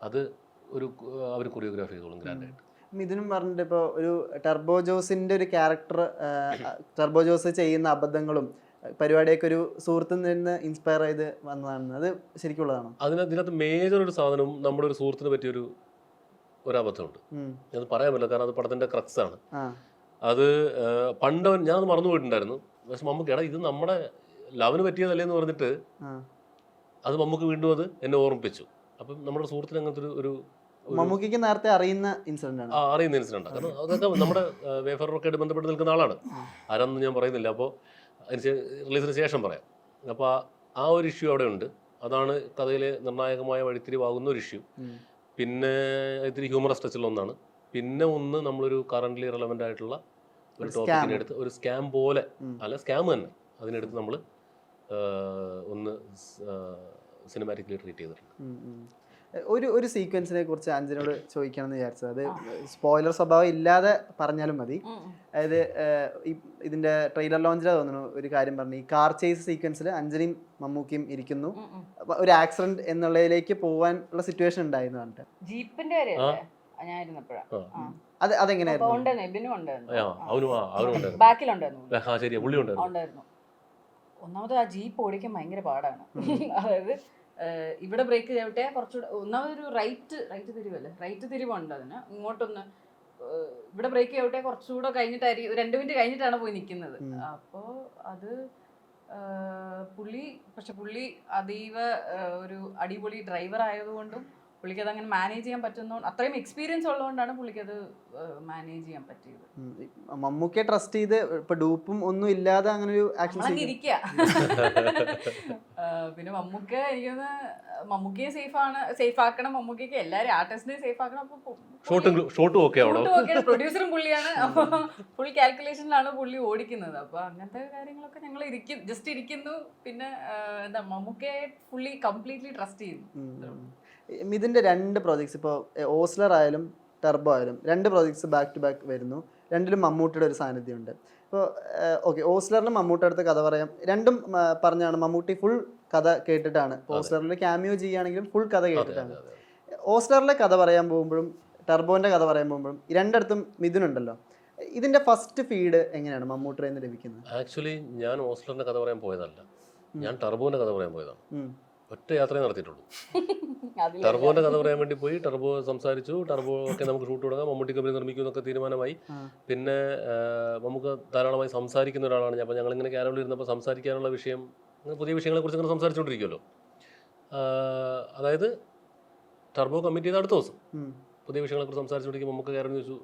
അത് അവർ കൊറിയോഗ്രാഫി ചെയ്തോളും ഗ്രാൻഡായിട്ട്. ഇതിനും പറഞ്ഞിട്ട് ഇപ്പോൾ ഒരു ടർബോ ജോസിൻ്റെ ഒരു ക്യാരക്ടർ, ടർബോ ജോസ് ചെയ്യുന്ന അബദ്ധങ്ങളും പരിപാടിയൊക്കെ ഒരു സുഹൃത്തിൽ നിന്ന് ഇൻസ്പയർ ചെയ്ത് വന്നതാണ്, അത് ശരിക്കുള്ളതാണോ? ഇതിനകത്ത് മേജർ ഒരു സാധനവും നമ്മുടെ ഒരു സുഹൃത്തിന് പറ്റിയൊരു അബദ്ധമുണ്ട്. അത് പറയാൻ പറ്റില്ല, കാരണം അത് പടത്തിന്റെ ക്രക്സ് ആണ്. അത് പണ്ടവൻ ഞാനത് മറന്നു പോയിട്ടുണ്ടായിരുന്നു. പക്ഷെ മമ്മൂക്ക് ഇത് നമ്മുടെ ലവന് പറ്റിയതല്ലേ എന്ന് പറഞ്ഞിട്ട് അത് മമ്മൂക്ക് വീണ്ടും അത് എന്നെ ഓർമ്മിപ്പിച്ചു. അപ്പം നമ്മുടെ സുഹൃത്തിന് അങ്ങനത്തെ ഒരു മമ്മൂക്കിക്ക് നേരത്തെ അറിയുന്ന ഇൻസിഡന്റ് ആണ്. അറിയുന്ന ഇൻസിഡന്റ് ആണ്. കാരണം അതൊക്കെ നമ്മുടെ വേഫറൊക്കെ ആയിട്ട് ബന്ധപ്പെട്ട് നിൽക്കുന്ന ആളാണ്. ആരാണെന്ന് ഞാൻ പറയുന്നില്ല. അപ്പോൾ റിലീസിന് ശേഷം പറയാം. അപ്പോൾ ആ ഒരു ഇഷ്യൂ അവിടെ ഉണ്ട്. അതാണ് കഥയിലെ നിർണായകമായ വഴിത്തിരിവാകുന്ന ഒരു ഇഷ്യൂ. പിന്നെ ഇത്തിരി ഹ്യൂമറസ് ടച്ചുള്ള ഒന്നാണ്. പിന്നെ ഒന്ന് നമ്മളൊരു കറന്റ്ലി റെലവൻ്റ് ആയിട്ടുള്ള ഒരു ടോപ്പിക്കിനെടുത്ത് ഒരു സ്കാം പോലെ, അല്ല സ്കാം തന്നെ, അതിനെടുത്ത് നമ്മൾ ഒന്ന് സിനിമാറ്റിക്കലി ട്രീറ്റ് ചെയ്തിട്ടുണ്ട്. ഒരു സീക്വൻസിനെ കുറിച്ച് അഞ്ജനോട് ചോദിക്കണമെന്ന് വിചാരിച്ചത്, അത് സ്പോയിലർ സ്വഭാവം ഇല്ലാതെ പറഞ്ഞാലും മതി. അതായത് ഇതിന്റെ ട്രെയിലർ ലോഞ്ചിൽ തോന്നുന്നു ഒരു കാര്യം പറഞ്ഞു, ഈ കാർ ചേസ് സീക്വൻസിൽ അഞ്ജനയും മമ്മൂക്കിയും ഇരിക്കുന്നു, ഒരു ആക്സിഡന്റ് എന്നുള്ളതിലേക്ക് പോകാനുള്ള സിറ്റുവേഷൻ ഉണ്ടായിരുന്നു പറഞ്ഞിട്ട്. ജീപ്പിന്റെ ബാക്കിലുണ്ടായിരുന്നു. ഒന്നാമത് ആ ജീപ്പ് ഓടിക്കാൻ ഭയങ്കര പാടാണ്. അതായത് ഇവിടെ ബ്രേക്ക് ചെയ്യട്ടെ, കുറച്ചുകൂടെ ഒന്നാമതൊരു റൈറ്റ് തിരിവുണ്ട്. അതിന് ഇങ്ങോട്ടൊന്ന് ഇവിടെ ബ്രേക്ക് ചെയ്യട്ടെ, കുറച്ചുകൂടെ കഴിഞ്ഞിട്ടായിരിക്കും, 2 മിനിറ്റ് കഴിഞ്ഞിട്ടാണ് പോയി നിൽക്കുന്നത്. അപ്പോൾ അത് പുള്ളി അതീവ ഒരു അടിപൊളി ഡ്രൈവർ ആയതുകൊണ്ടും പുള്ളിക്ക് അതങ്ങനെ മാനേജ് ചെയ്യാൻ പറ്റുന്നതുകൊണ്ട്, അത്രയും എക്സ്പീരിയൻസ് ഉള്ളതുകൊണ്ടാണ് പുള്ളിക്കത് മാനേജ് ചെയ്യാൻ പറ്റിയത്. മമ്മൂക്കെ ട്രസ്റ്റ് ചെയ്ത് ഇപ്പൊ ഡൂപ്പും ഒന്നും ഇല്ലാതെ അങ്ങനെ ഒരു ആക്ഷൻ ഇരിക്കുക. പിന്നെ മമ്മൂക്കയെ സേഫ് ആക്കണം, മമ്മൂക്കയ്ക്ക് എല്ലാരും ആർട്ടിസ്റ്റിനെയും സേഫ് ആക്കണം. പ്രൊഡ്യൂസറും പുള്ളിയാണ്. അപ്പൊ ഫുൾ കാൽക്കുലേഷനിലാണ് പുള്ളി ഓടിക്കുന്നത്. അപ്പൊ അങ്ങനത്തെ കാര്യങ്ങളൊക്കെ ഞങ്ങൾ ജസ്റ്റ് ഇരിക്കുന്നു. പിന്നെ എന്താ, മമ്മൂക്കയെ ഫുള്ളി കംപ്ലീറ്റ്ലി ട്രസ്റ്റ് ചെയ്യുന്നു. ഇതിന്റെ 2 പ്രോജക്ട്സ്, ഇപ്പോൾ ഓസ്ലർ ആയാലും ടർബോ ആയാലും 2 പ്രോജക്ട്സ് ബാക്ക് ടു ബാക്ക് വരുന്നു. 2ലും മമ്മൂട്ടിയുടെ ഒരു സാന്നിധ്യമുണ്ട്. ഇപ്പോൾ ഓക്കെ, ഓസ്ലറിലും മമ്മൂട്ടി അടുത്ത് കഥ പറയാം. 2ഉം പറഞ്ഞാണ് മമ്മൂട്ടി ഫുൾ കഥ കേട്ടിട്ടാണ്. ഓസ്ലറിൽ ക്യാമിയോ ചെയ്യുകയാണെങ്കിലും ഫുൾ കഥ കേട്ടിട്ടാണ്. ഓസ്ലറിലെ കഥ പറയാൻ പോകുമ്പോഴും ടർബോന്റെ കഥ പറയാൻ പോകുമ്പോഴും 2 മിഥുനുണ്ടല്ലോ. ഇതിന്റെ ഫസ്റ്റ് ഫീഡ് എങ്ങനെയാണ് മമ്മൂട്ടിയിൽ നിന്ന് ലഭിക്കുന്നത്? ആക്ച്വലി ഞാൻ ഓസ്ലറിന്റെ കഥ പറയാൻ പോയതല്ല, ഞാൻ ടർബോന്റെ കഥ പറയാൻ പോയതാണ്. ഒറ്റ യാത്രയെ നടത്തിയിട്ടുള്ളൂ. ടർബോന്റെ കഥ പറയാൻ വേണ്ടി പോയി, ടർബോ സംസാരിച്ചു, ടർബോ ഒക്കെ നമുക്ക് ഷൂട്ട് തുടങ്ങാം, മമ്മൂട്ടി കമ്പനി നിർമ്മിക്കും എന്നൊക്കെ തീരുമാനമായി. പിന്നെ നമുക്ക് ധാരാളമായി സംസാരിക്കുന്ന ഒരാളാണ് ഞാൻ. അപ്പോൾ ഞങ്ങളിങ്ങനെ ക്യാരവനിൽ ഇരുന്നപ്പോൾ സംസാരിക്കാനുള്ള വിഷയം, പുതിയ വിഷയങ്ങളെ കുറിച്ച് ഇങ്ങനെ സംസാരിച്ചുകൊണ്ടിരിക്കുമല്ലോ. അതായത് ടർബോ കമ്മിറ്റ് ചെയ്ത അടുത്ത ദിവസം പുതിയ വിഷയങ്ങളെക്കുറിച്ച് സംസാരിച്ചുകൊണ്ടിരിക്കുമ്പോൾ നമുക്ക് ക്യാരവൻ ചോദിച്ചു,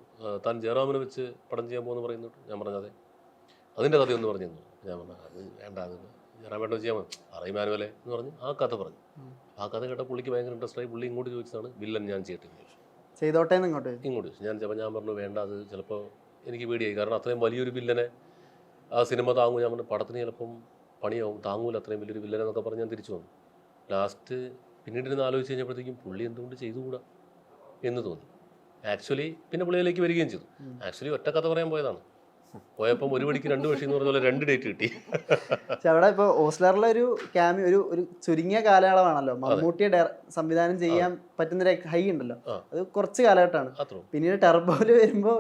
താൻ ജയറാമിനെ വെച്ച് പടം ചെയ്യാൻ പോകുമെന്ന് പറയുന്നു. ഞാൻ പറഞ്ഞതെ അതിൻ്റെ കഥയൊന്ന് പറഞ്ഞു തന്നു. ഞാൻ പറഞ്ഞു അത് വേണ്ട, അത് ജയറാമേട്ട ചെയ്യാൻ അറിയുമാനുവല്ലേ എന്ന് പറഞ്ഞ് ആ കഥ പറഞ്ഞു. ആ കഥ കേട്ട പുള്ളിക്ക് ഭയങ്കര ഇൻട്രസ്റ്റ് ആയി. പുള്ളി ഇങ്ങോട്ട് ചോദിച്ചതാണ്, വില്ലൻ ഞാൻ ചെയ്തോട്ടെ ഇങ്ങോട്ട് ചോദിച്ചു. ഞാൻ പറഞ്ഞു വേണ്ട, അത് ചിലപ്പോൾ എനിക്ക് പേടിയായി, കാരണം അത്രയും വലിയൊരു വില്ലനെ ആ സിനിമ താങ്ങും. ഞാൻ പറഞ്ഞു പടത്തിന് ചിലപ്പം പണിയാവും, താങ്ങൂല അത്രയും വലിയൊരു വില്ലനെ എന്നൊക്കെ പറഞ്ഞ് ഞാൻ തിരിച്ചു വന്നു. ലാസ്റ്റ് പിന്നീട് ഇരുന്ന് ആലോചിച്ച് കഴിഞ്ഞപ്പോഴത്തേക്കും പുള്ളി എന്തുകൊണ്ട് ചെയ്തുകൂടാ എന്ന് തോന്നി. ആക്ച്വലി പിന്നെ പുള്ളിയിലേക്ക് വരികയും ചെയ്തു. ആക്ച്വലി ഒറ്റ കഥ പറയാൻ പോയതാണ്. പോയപ്പം 1 മണിക്ക് 2 പക്ഷി എന്ന് പറഞ്ഞ പോലെ 2 ഡേറ്റ് കിട്ടി. പക്ഷെ അവിടെ ഇപ്പോൾ ഓസ്ലറിലെ ഒരു ക്യാമി ഒരു ചുരുങ്ങിയ കാലയളവാണല്ലോ. മമ്മൂട്ടിയെ സംവിധാനം ചെയ്യാൻ പറ്റുന്നൊരു ഹൈ ഉണ്ടല്ലോ, അത് കുറച്ച് കാലഘട്ടമാണ്. പിന്നീട് ടർബോയിൽ വരുമ്പോൾ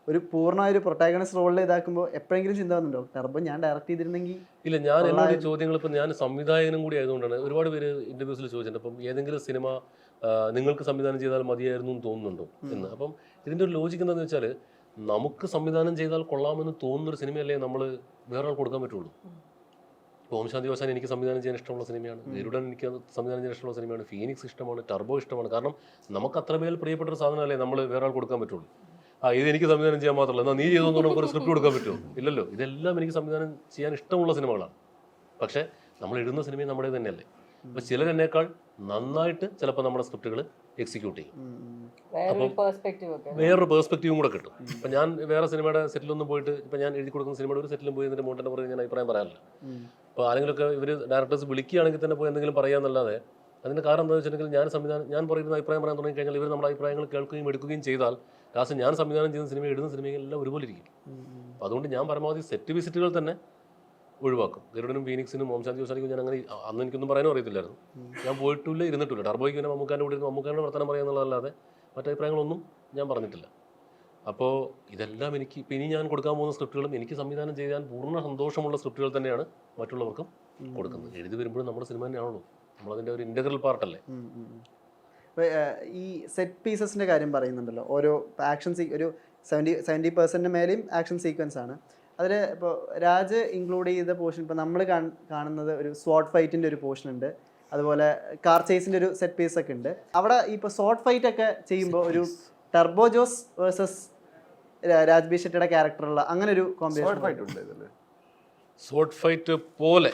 ഒരു പൂർണ്ണ ഒരു പ്രൊട്ടാഗണിസ്റ്റ് റോളിൽ ഇതാക്കുമ്പോൾ എപ്പോഴെങ്കിലും ചിന്ത വന്നിട്ടുണ്ടോ, ടർബോ ഞാൻ ഡയറക്റ്റ് ചെയ്തിരുന്നെങ്കിൽ? ഇല്ല, ഞാൻ എന്നോട് ചോദ്യങ്ങൾ, ഇപ്പം ഞാൻ സംവിധായകനും കൂടി ആയതുകൊണ്ടാണ് ഒരുപാട് പേര് ഇന്റർവ്യൂസിൽ ചോദിച്ചിട്ടുണ്ട്, അപ്പം ഏതെങ്കിലും സിനിമ നിങ്ങൾക്ക് സംവിധാനം ചെയ്താൽ മതിയായിരുന്നു എന്ന് തോന്നുന്നുണ്ടോ എന്ന്. അപ്പം ഇതിൻ്റെ ഒരു ലോജിക്ക് എന്താണെന്ന് വെച്ചാൽ, നമുക്ക് സംവിധാനം ചെയ്താൽ കൊള്ളാമെന്ന് തോന്നുന്നൊരു സിനിമയല്ലേ നമ്മൾ വേറെ ആൾ കൊടുക്കാൻ പറ്റുള്ളൂ. ഇപ്പോൾ ഓം ശാന്തി ഓശാൻ എനിക്ക് സംവിധാനം ചെയ്യാൻ ഇഷ്ടമുള്ള സിനിമയാണ്, ഗരുഡൻ എനിക്ക് സംവിധാനം ചെയ്യാൻ ഇഷ്ടമുള്ള സിനിമയാണ്, ഫീനിക്സ് ഇഷ്ടമാണ്, ടർബോ ഇഷ്ടമാണ്. കാരണം നമുക്ക് അത്രമേൽ പ്രിയപ്പെട്ടൊരു സാധനമല്ലേ നമ്മൾ വേറെ ആൾ കൊടുക്കാൻ പറ്റുള്ളൂ. ഇത് എനിക്ക് സംവിധാനം ചെയ്യാൻ മാത്രമല്ല, എന്നാൽ നീ ചെയ്തോന്ന് നമുക്കൊരു സ്ക്രിപ്റ്റ് കൊടുക്കാൻ പറ്റുമോ? ഇല്ലല്ലോ. ഇതെല്ലാം എനിക്ക് സംവിധാനം ചെയ്യാൻ ഇഷ്ടമുള്ള സിനിമകളാണ്. പക്ഷേ നമ്മൾ എഴുതുന്ന സിനിമയും നമ്മുടെ തന്നെയല്ലേ. അപ്പോൾ ചിലരെന്നേക്കാൾ നന്നായിട്ട് ചിലപ്പോൾ നമ്മുടെ സ്ക്രിപ്റ്റുകൾ എക്സിക്യൂട്ട് ചെയ്യും. വേറൊരു പേഴ്സ്പെക്റ്റീവും കൂടെ കിട്ടും. ഇപ്പം ഞാൻ വേറെ സിനിമയുടെ സെറ്റിലൊന്നും പോയിട്ട്, ഇപ്പം ഞാൻ എഴുതി കൊടുക്കുന്ന സിനിമയുടെ ഒരു സെറ്റിലും പോയി ഇതിൻ്റെ മോണ്ടനെ പറഞ്ഞ് ഞാൻ അഭിപ്രായം പറയാറില്ല. അപ്പോൾ ആരെങ്കിലുമൊക്കെ ഇവർ ഡയറക്ടേഴ്സ് വിളിക്കുകയാണെങ്കിൽ തന്നെ പോയി എന്തെങ്കിലും പറയാമെന്നല്ലാതെ അതിൻ്റെ കാരണം എന്താണെന്ന് വെച്ചിട്ടുണ്ടെങ്കിൽ ഞാൻ പറയുന്ന അഭിപ്രായം പറയാൻ തുടങ്ങി കഴിഞ്ഞാൽ ഇവർ നമ്മുടെ അഭിപ്രായങ്ങൾ കേൾക്കുകയും എടുക്കുകയും ചെയ്താൽ ലാസ്റ്റ് ഞാൻ സംവിധാനം ചെയ്യുന്ന സിനിമ, ഇടുന്ന സിനിമയെല്ലാം ഒരുപോലെ ഇരിക്കും. അപ്പോൾ അതുകൊണ്ട് ഞാൻ പരമാവധി സെറ്റ് വിസിറ്റുകൾ തന്നെ ഒഴിവാക്കും. ഗരുഡനും ഫീനിക്സിനും ഓംശാന്തി ജോസാനിക്കും ഞാൻ അങ്ങനെ അന്ന് എനിക്കൊന്നും പറയാനും അറിയത്തില്ലായിരുന്നു. ഞാൻ പോയിട്ടില്ല, ഇരുന്നിട്ടില്ല. ടർബോയ്ക്ക് പിന്നെ മമ്മൂക്കാൻ്റെ കൂടെ ഇരുന്ന് മമ്മൂക്കാൻ്റെ വർത്തമാനം പറയാന്നുള്ളതല്ലാതെ മറ്റഭിപ്രായങ്ങളൊന്നും ഞാൻ പറഞ്ഞിട്ടില്ല. അപ്പോൾ ഇതെല്ലാം എനിക്ക് ഇപ്പം ഇനി ഞാൻ കൊടുക്കാൻ പോകുന്ന സ്ക്രിപ്റ്റുകളും എനിക്ക് സംവിധാനം ചെയ്യാൻ പൂർണ്ണ സന്തോഷമുള്ള സ്ക്രിപ്റ്റുകൾ തന്നെയാണ് മറ്റുള്ളവർക്കും കൊടുക്കുന്നത്. എഴുതി വരുമ്പോഴും നമ്മുടെ സിനിമ തന്നെയാണല്ലോ, നമ്മളതിൻ്റെ ഒരു ഇൻ്റഗ്രൽ പാർട്ടല്ലേ. ഈ സെറ്റ് പീസസിൻ്റെ കാര്യം പറയുന്നുണ്ടല്ലോ, ഓരോ ആക്ഷൻ ഒരു 70% മേലെയും ആക്ഷൻ സീക്വൻസ് ആണ്. അതിൽ ഇപ്പോൾ രാജ് ഇൻക്ലൂഡ് ചെയ്ത പോർഷൻ ഇപ്പോൾ നമ്മൾ കാണുന്നത് ഒരു സ്വാട്ട് ഫൈറ്റിൻ്റെ ഒരു പോർഷൻ ഉണ്ട്, അതുപോലെ കാർ ചേസിൻ്റെ ഒരു സെറ്റ് പീസ് ഒക്കെ ഉണ്ട്. അവിടെ ഇപ്പോൾ സ്വാട്ട് ഫൈറ്റ് ഒക്കെ ചെയ്യുമ്പോൾ ഒരു ടർബോ ജോസ് വേഴ്സസ് രാജ്ബി ഷെട്ടിയുടെ ക്യാരക്ടറുള്ള അങ്ങനെ ഒരു കോമ്പിനേഷൻ ഫൈറ്റ് ഉണ്ട് ഇതില്. ഷോർട്ട് ഫൈറ്റ് പോലെ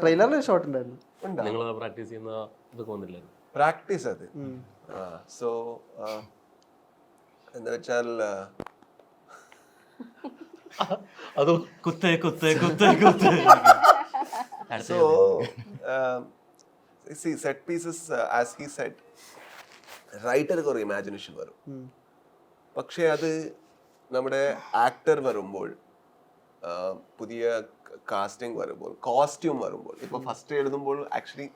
ട്രെയിലറിൽ ഒരു ഷോട്ട് ഉണ്ടായിരുന്നു. നിങ്ങൾ പ്രാക്ടീസ് ചെയ്യുന്ന ഇതൊക്കെ വന്നില്ലായിരുന്നു. പ്രാക്ടീസ് അത്. സോ എന്താ വെച്ചാൽ അത് കുത്തേ so see set pieces as he said റൈറ്റർക്ക് ഒരു ഇമാജിനേഷൻ വരും. പക്ഷേ അത് നമ്മുടെ ആക്ടർ വരുമ്പോൾ, പുതിയ കാസ്റ്റിംഗ് വരുമ്പോൾ, കോസ്റ്റ്യൂം വരുമ്പോൾ, ഇപ്പോൾ ഫസ്റ്റ് എഴുതുമ്പോൾ actually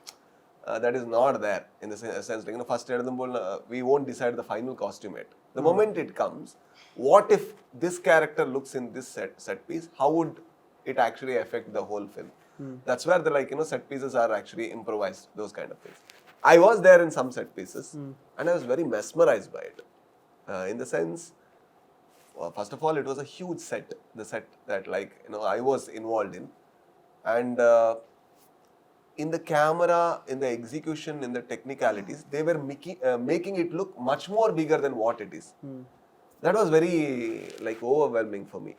that is not there in the sense like first എഴുതുമ്പോൾ we won't decide the final costume yet. The moment it comes, what if this character looks in this set piece, how would it actually affect the whole film? That's where the set pieces are actually improvised, those kind of things. I was there in some set pieces and I was very mesmerized by it, in the sense, first of all it was a huge set, the set that I was involved in, and in the camera, in the execution, in the technicalities, they were making it look much more bigger than what it is. That was very overwhelming for me.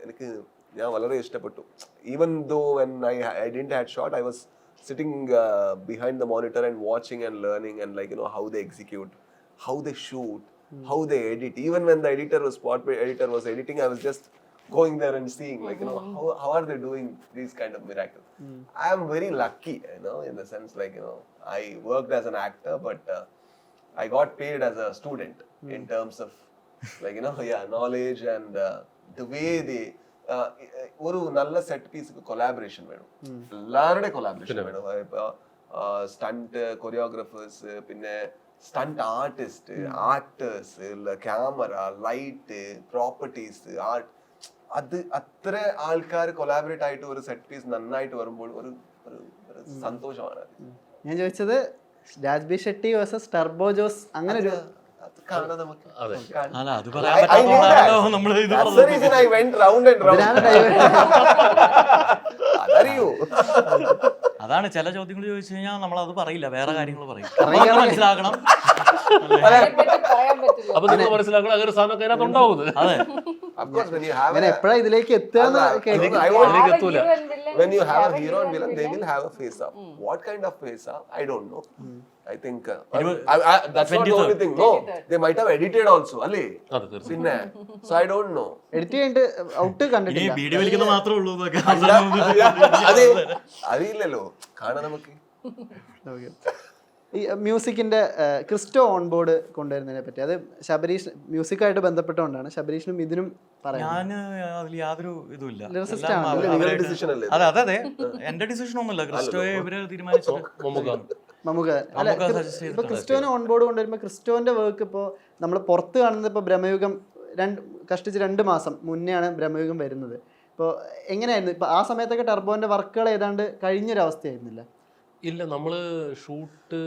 എനിക്ക് ഞാൻ വളരെ ഇഷ്ടപ്പെട്ടു. Even though when I didn't had shot, I was sitting behind the monitor and watching and learning and how they execute, how they shoot, how they edit. Even when the editor was editing, I was just going there and seeing how are they doing these kind of miracles. I am very lucky, in the sense I worked as an actor, but I got paid as a student in terms of knowledge and the way they ഒരു നല്ല set piece collaboration വേണം, എല്ലാവരുടെ collaboration വേണം. Stunt choreographers, പിന്നെ stunt artist, actors, camera, light, properties, art, അത് അത്ര ആൾക്കാർ collaborate ആയിട്ട് ഒരു സെറ്റ് പീസ് നന്നായിട്ട് വരുമ്പോൾ ഒരു സന്തോഷമാണ്. ഞാൻ ചോദിച്ചത് രാജ്ബി ഷെട്ടി വേഴ്സസ് ടർബോ ജോസ് അങ്ങനെ ഒരു അതാണ് ചില ചോദ്യങ്ങൾ ചോദിച്ചു കഴിഞ്ഞാൽ നമ്മൾ അത് പറയില്ല, വേറെ കാര്യങ്ങൾ പറയും. മനസ്സിലാക്കണം. അപ്പൊ നിങ്ങൾ മനസ്സിലാക്കണം അങ്ങനെ ഒരു സാധനം അതിനകത്ത് ഉണ്ടാവുന്നത്. അതെ, എപ്പോഴാ ഇതിലേക്ക് എത്തുക? When you have a hero and villain, they will have a face-off. What kind of face-off? I don't know. I think that's not the only thing. No, they might have edited also, alle. Pinne. So I don't know. Edit ചെയ്തിട്ട് out കണ്ടിട്ടില്ല. Video വലിക്കുന്നത് മാത്രമേ ഉള്ളൂ. അതെ, അറിയില്ലല്ലോ, കാണാൻ നമുക്ക്. ഈ മ്യൂസിക്കിന്റെ ക്രിസ്റ്റോ ഓൺ ബോർഡ് കൊണ്ടുവരുന്നതിനെ പറ്റി, അത് ശബരീഷ് മ്യൂസിക്കായിട്ട് ബന്ധപ്പെട്ടുകൊണ്ടാണ്. ശബരീഷിനും ഇതിനും ഞാൻ അതിൽ യാതൊരു ഇതുമില്ല. അതെ അതെ അതെ, എന്റെ ഡിസിഷൻ ഒന്നുമില്ല. ക്രിസ്റ്റോയെ ഇവര് തീരുമാനിച്ചത് നമുക്ക് അല്ല, ഇപ്പൊ ക്രിസ്റ്റോനെ ഓൺ ബോർഡ് കൊണ്ടുവരുമ്പോൾ ക്രിസ്റ്റോന്റെ വർക്ക് ഇപ്പോൾ നമ്മൾ പുറത്ത് കാണുന്നത് ഇപ്പോൾ ബ്രഹ്മയുഗം കഷ്ടിച്ച് 2 മാസം മുന്നെയാണ് ബ്രഹ്മയുഗം വരുന്നത്. ഇപ്പോൾ എങ്ങനെയായിരുന്നു ഇപ്പൊ ആ സമയത്തൊക്കെ ടർബോന്റെ വർക്കുകൾ ഏതാണ്ട് കഴിഞ്ഞൊരവസ്ഥയായിരുന്നില്ല? ഇല്ല, നമ്മള് ഷൂട്ട്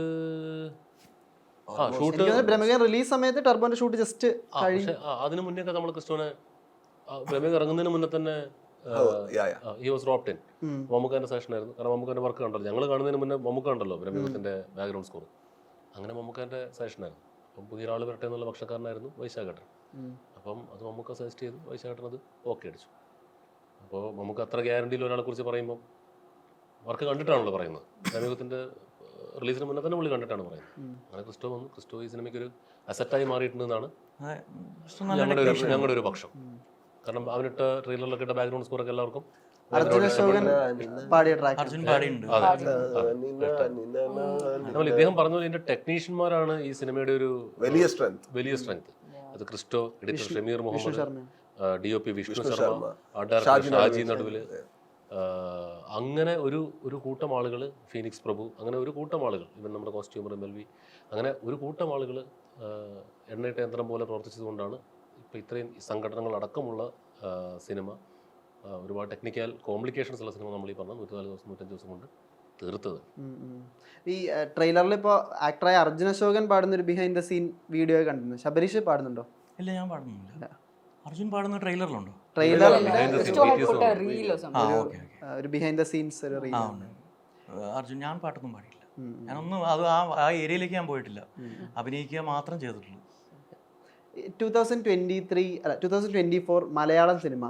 ബ്രഹ്മയുഗം റിലീസ് സമയത്ത് ടർബോന്റെ ഷൂട്ട് ജസ്റ്റ് അതിന് മുന്നേ നമ്മൾ ക്രിസ്റ്റോനെ ബ്രഹ്മയുഗം ഇറങ്ങുന്നതിന് മുന്നേ തന്നെ he was dropped in. മമ്മൂക്കാന്റെ സെഷൻ ആയിരുന്നു. കാരണം മമ്മൂക്കാന്റെ വർക്ക് കണ്ടല്ലോ, ഞങ്ങൾ കാണുന്നതിന് മുന്നേ മമ്മൂക്ക ഉണ്ടല്ലോ ബ്രഹ്മയുഗത്തിന്റെ ബാക്ക്ഗ്രൗണ്ട് സ്കോർ. അങ്ങനെ മമ്മൂക്കാന്റെ സെഷനായിരുന്നു. അപ്പം പുതിയ ഒരാൾ വരട്ടെ എന്നുള്ള പക്ഷക്കാരനായിരുന്നു വൈശാഖേട്ടൻ. അപ്പം അത് മമ്മൂക്ക സജസ്റ്റ് ചെയ്തു, വൈശാഖേട്ടൻ അത് ഓക്കെ അടിച്ചു. അപ്പോൾ മമ്മൂക്ക അത്ര ഗ്യാരണ്ടിയിൽ ഒരാളെ കുറിച്ച് പറയുമ്പം വർക്ക് കണ്ടിട്ടാണല്ലോ പറയുന്നത്. ബ്രഹ്മയുഗത്തിന്റെ റിലീസിന് മുന്നേ തന്നെ പുള്ളി കണ്ടിട്ടാണ് പറയുന്നത്. അങ്ങനെ ക്രിസ്റ്റോ വന്നു. ക്രിസ്റ്റോ ഈ സിനിമയ്ക്ക് ഒരു അസറ്റായി മാറിയിട്ടുണ്ടെന്നാണ് ഞങ്ങളുടെ ഒരു പക്ഷം. കാരണം അവനിട്ട ട്രെയിലറിലൊക്കെ ഇട്ട ബാക്ക്ഗ്രൗണ്ട് സ്കോറൊക്കെ എല്ലാവർക്കും അർജുന അശോകൻ പാടിയ ട്രാക്ക് അർജുൻ പാടിയുണ്ട്. നമ്മൾ ഇദ്ദേഹം പറഞ്ഞ പോലെ ഇതിന്റെ ടെക്നീഷ്യന്മാരാണ് ഈ സിനിമയുടെ ഒരു വലിയ സ്ട്രെങ്ത്. അത് Christo, editor Shameer Muhammad, Sharma. DOP Vishnu Sharma, art director Shaji Naduvil, അങ്ങനെ ഒരു കൂട്ടം ആളുകൾ, ഫീനിക്സ് പ്രഭു, അങ്ങനെ ഒരു കൂട്ടം ആളുകൾ, ഇവൻ നമ്മുടെ കോസ്റ്റ്യൂമർ MLV, അങ്ങനെ ഒരു കൂട്ടം ആളുകൾ എണ്ണയിട്ട യന്ത്രം പോലെ പ്രവർത്തിച്ചതുകൊണ്ടാണ് ഇപ്പോൾ ഇത്രയും സംഘടനകൾ അടക്കമുള്ള സിനിമ, ഒരുപാട് ടെക്നിക്കൽ കോംപ്ലിക്കേഷൻസ് ഉള്ള സിനിമ നമ്മൾ ഈ പറഞ്ഞ 104 ദിവസം 105 ദിവസം കൊണ്ട് തീർത്തത്. ഈ ട്രെയിലറിൽ ഇപ്പോൾ ആക്ടറായ അർജുന അശോകൻ പാടുന്ന ഒരു ബിഹൈൻഡ് ദ സീൻ വീഡിയോ കണ്ടിരുന്നു. ശബരീഷ് പാടുന്നുണ്ടോ? ഇല്ല, ഞാൻ പാടുന്നില്ല. അർജുൻ പാടുന്ന ട്രെയിലറിലുണ്ടോ? ട്രെയിലർ ഒരു ബിഹൈൻഡ് ദ സീൻസ് ഒരു റീൽ. അർജുൻ ഞാൻ പാട്ടൊന്നും പാടിയില്ല. ഞാനൊന്നും അത് ആ ഏരിയയിലേക്ക് ഞാൻ പോയിട്ടില്ല. അഭിനയിക്കുക മാത്രം ചെയ്തിട്ടുള്ളൂ. 2024 മലയാളം സിനിമ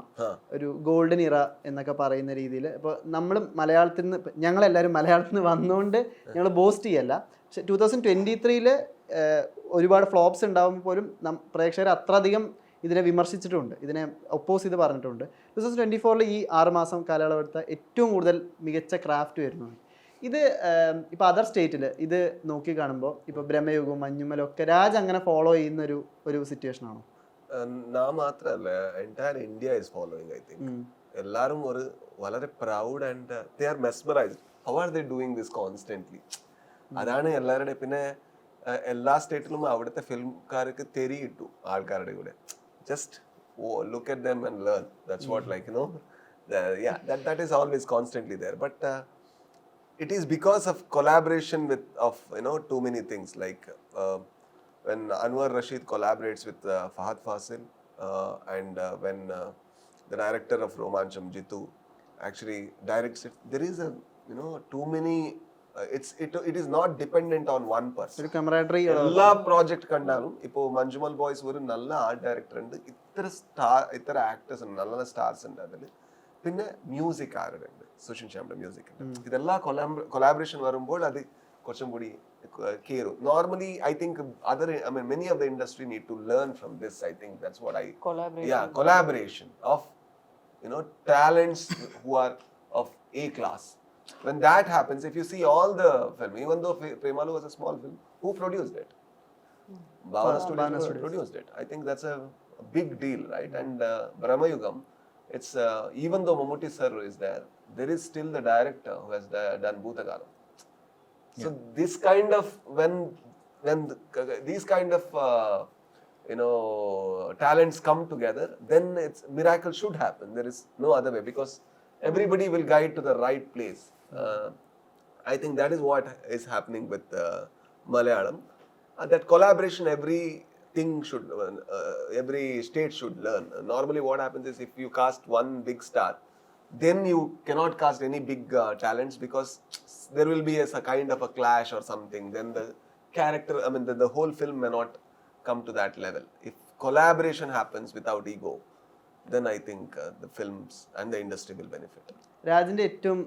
ഒരു ഗോൾഡൻ ഇറ എന്നൊക്കെ പറയുന്ന രീതിയിൽ ഇപ്പോൾ നമ്മൾ മലയാളത്തിൽ നിന്ന്, ഞങ്ങളെല്ലാവരും മലയാളത്തിൽ നിന്ന് വന്നുകൊണ്ട് ഞങ്ങൾ ബോസ്റ്റ് ചെയ്യല്ല, പക്ഷെ 2023 ഒരുപാട് ഫ്ലോപ്സ് ഉണ്ടാകുമ്പോൾ പോലും പ്രേക്ഷകർ അത്രയധികം ഇതിനെ വിമർശിച്ചിട്ടുണ്ട്, ഇതിനെ ഒപ്പോസ് ചെയ്ത് പറഞ്ഞിട്ടുണ്ട്. 2024 ഈ 6 മാസം കാലയളവെടുത്ത ഏറ്റവും കൂടുതൽ മികച്ച ക്രാഫ്റ്റ് വരുന്നു. ഇത് ഇപ്പോൾ അതർ സ്റ്റേറ്റിൽ ഇത് നോക്കി കാണുമ്പോൾ ഇപ്പോൾ ബ്രഹ്മയുഗവും മഞ്ഞുമലും ഒക്കെ രാജ് അങ്ങനെ ഫോളോ ചെയ്യുന്ന ഒരു സിറ്റുവേഷൻ ആണോ? നാ മാത്രല്ല, entire India is following. I think എല്ലാവരും ഒരു വളരെ proud and they are mesmerised. How are they doing this constantly? അതാണ് എല്ലാവരുടെയും. പിന്നെ എല്ലാ സ്റ്റേറ്റിലും അവിടുത്തെ ഫിലിംകാർക്ക് തെരിയിട്ടു ആൾക്കാരുടെ കൂടെ. Just look at them and learn. That's what, like, you know, that is always constantly there. But it is because of collaboration of too many things, like when Anwar Rashid collaborates with Fahad Fasil, and when the director of Romancham, Jitu, actually directs it, there is too many. It is not dependent on one person. ഒരു camaraderie എല്ലാ project കണ്ടാലും ഇപ്പോൾ Manjummel boys ഒരു നല്ല art director ഉണ്ട്, ഇത്ര actors ഉണ്ട്, നല്ല സ്റ്റാർസ് ഉണ്ട് അതിൽ. പിന്നെ മ്യൂസിക് ആരുടെ ഉണ്ട്, സുഷിൻ ശ്യാമിന്റെ മ്യൂസിക് ഉണ്ട്. ഇതെല്ലാം കൊളാബറേഷൻ വരുമ്പോൾ അത് കുറച്ചും കൂടി കയറും. Normally I think many of the industry need to learn from this. I think that's what collaboration of talents who are of A class. When that happens, if you see all the film, even though Premalu was a small film, who produced it? Bhavana Studios produced it. I think that's a big deal, right? And Brahmayugam, it's even though Mammootty sir is there is still the director who has done Bhootagalam. So this kind of when these kind of talents come together, then it's miracle should happen. There is no other way, because everybody will guide to the right place. I think that is what is happening with Malayalam. That collaboration, every state should learn. Normally what happens is, if you cast one big star, then you cannot cast any big talents, because there will be a kind of a clash or something. Then the character, the whole film may not come to that level. If collaboration happens without ego, then I think the films and the industry will benefit. രാജിന്റെ ഏറ്റവും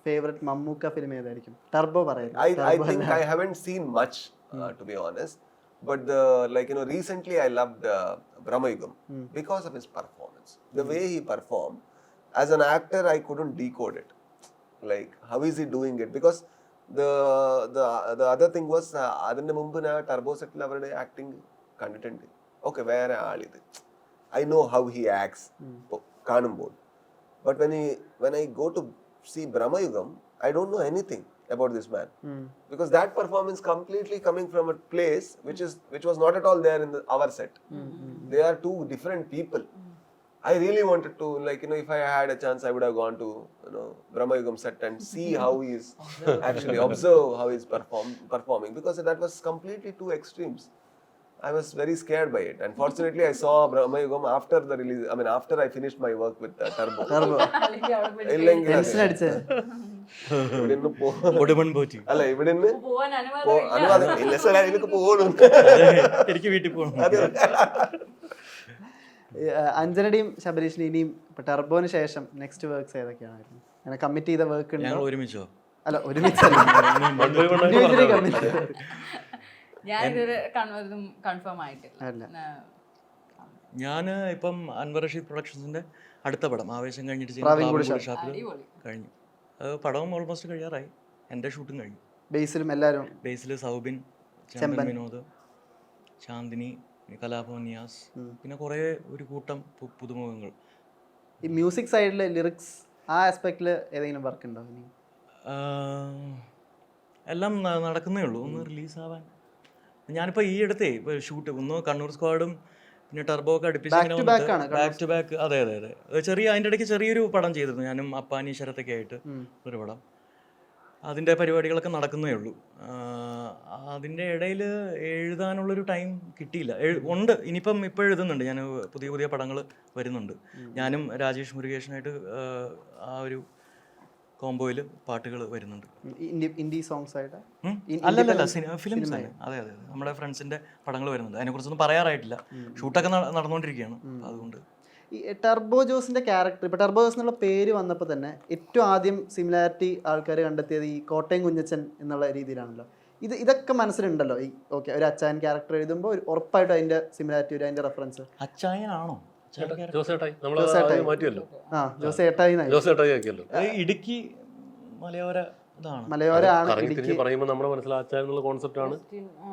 favourite Mammukka film ഏതായിരിക്കും? Turbo പറയുന്നത്. I think I haven't seen much, to be honest, but recently I loved Brahmayugam because of his performance. The way he performed as an actor, I couldn't decode it. Like, how is he doing it? Because the other thing was, adinte munpu na Turbo set il avarude acting kandittunde. Okay, vera aalide, I know how he acts കാണുമ്പോൾ. But when I go to see Brahmayugam, I don't know anything about this man, because that performance completely coming from a place which was not at all there in our set. They are two different people. I really wanted to, if I had a chance, I would have gone to Brahmayugam set and see how he is actually observe how he is performing, because that was completely two extremes. I was very scared by it. Unfortunately, I saw Brahmayugam after the release. After I finished my work with Turbo. Tension അടിച്ചേ. അല്ല, ഇവിടെ എനിക്ക് പോകണം, എനിക്ക് വീട്ടിൽ പോകണം. അഞ്ജനയുടെയും ശബരീഷിനും ഇനിയും ടർബോന് ശേഷം നെക്സ്റ്റ് വർക്ക്സ് ഏതൊക്കെയാണ്? അങ്ങനെ കമ്മിറ്റ് ചെയ്ത വർക്ക് ഞങ്ങൾ ഒരുമിച്ചോ? അല്ല, ഒരുമിച്ചല്ല, ഞാൻ ഇതുവരെ കൺഫേം ആയിട്ടില്ല. ഞാൻ ഇപ്പം അൻവർ റഷീദ് പ്രൊഡക്ഷൻസിൻ്റെ അടുത്ത പടം ആവേശം കഴിഞ്ഞിട്ട് പ്രാവിൻകുടി ചെയ്യുന്ന ഷാപ്പിൽ അടിപൊളി. കഴിഞ്ഞു. അത് പടവും ഓൾമോസ്റ്റ് കഴിയാറായി. എൻ്റെ ഷൂട്ടും കഴിഞ്ഞു. ബേസിലും എല്ലാവരും ബേസിൽ സൗബിൻ, ചെമ്പൻ വിനോദ്, ശാന്തിനി, കലാഭവൻ നിയാസ്, പിന്നെ കുറേ ഒരു കൂട്ടം പുതുമുഖങ്ങൾ. ഈ മ്യൂസിക് സൈഡിൽ ലിറിക്സ് ആ ആസ്പെക്റ്റിൽ ഏതെങ്കിലും വർക്ക് ഉണ്ടോ ഇനി? എല്ലാം നടക്കുന്നേ ഉള്ളൂ. ഒന്ന് റിലീസാവാൻ ഞാനിപ്പോൾ ഈ അടുത്തേ ഇപ്പോൾ ഷൂട്ട് ഒന്ന് കണ്ണൂർ സ്ക്വാഡും പിന്നെ ടർബോ ഒക്കെ അടുപ്പിച്ച് Back to back ആണ് ബാക്ക് ടു ബാക്ക്. അതെ അതെ അതെ. ചെറിയ അതിൻ്റെ ഇടയ്ക്ക് ചെറിയൊരു പടം ചെയ്തിരുന്നു ഞാനും അപ്പാനി ശരത്തൊക്കെ ആയിട്ട് ഒരു പടം. അതിൻ്റെ പരിപാടികളൊക്കെ നടക്കുന്നേ ഉള്ളൂ. അതിൻ്റെ ഇടയിൽ എഴുതാനുള്ളൊരു ടൈം കിട്ടിയില്ല. ഉണ്ട്, ഇനിയിപ്പം ഇപ്പോൾ എഴുതുന്നുണ്ട് ഞാൻ. പുതിയ പുതിയ പടങ്ങൾ വരുന്നുണ്ട്. ഞാനും രാജേഷ് മുരുകേഷനായിട്ട് ആ ഒരു കോംബോയിൽ പാട്ടുകൾ വരുന്നുണ്ട്. ഇൻഡി സോങ്സ് ആയിട്ട് അല്ലല്ല, ഫിലിംസ് തന്നെ. അതെ അതെ, നമ്മുടെ ഫ്രണ്ട്സിൻ്റെ പടങ്ങൾ വരുന്നുണ്ട്. അതിനെക്കുറിച്ചൊന്നും പറയാറായിട്ടില്ല. ഷൂട്ടൊക്കെ നടന്നുകൊണ്ടിരിക്കുകയാണ്. അതുകൊണ്ട് ഈ ടർബോ ജോസിന്റെ ക്യാരക്ടർ, ഇപ്പൊ ടർബോ ജോസ് എന്നുള്ള പേര് വന്നപ്പോൾ തന്നെ ഏറ്റവും ആദ്യം സിമിലാരിറ്റി ആൾക്കാർ കണ്ടെത്തിയത് ഈ കോട്ടയം കുഞ്ഞച്ചൻ എന്നുള്ള രീതിയിലാണല്ലോ. ഇതൊക്കെ മനസ്സിലുണ്ടല്ലോ. ഈ ഓക്കെ, ഒരു അച്ചായൻ ക്യാരക്ടർ എഴുതുമ്പോൾ ഉറപ്പായിട്ടും അതിന്റെ സിമിലാരിറ്റി വരും, അതിന്റെ റെഫറൻസ്. അച്ചായനാണോ? ജോസേട്ടായി നമ്മൾ മാറ്റിയല്ലോ, ജോസേട്ടായി ജോസേട്ടായി ആക്കിയല്ലോ. ഇടുക്കി മലയോര ഇതാണ്. മലയോരാണ് കറങ്ങി തിരിഞ്ഞ് പറയുമ്പോൾ നമ്മുടെ മനസ്സിൽ അച്ചായൻ എന്നുള്ള കോൺസെപ്റ്റ് ആണ്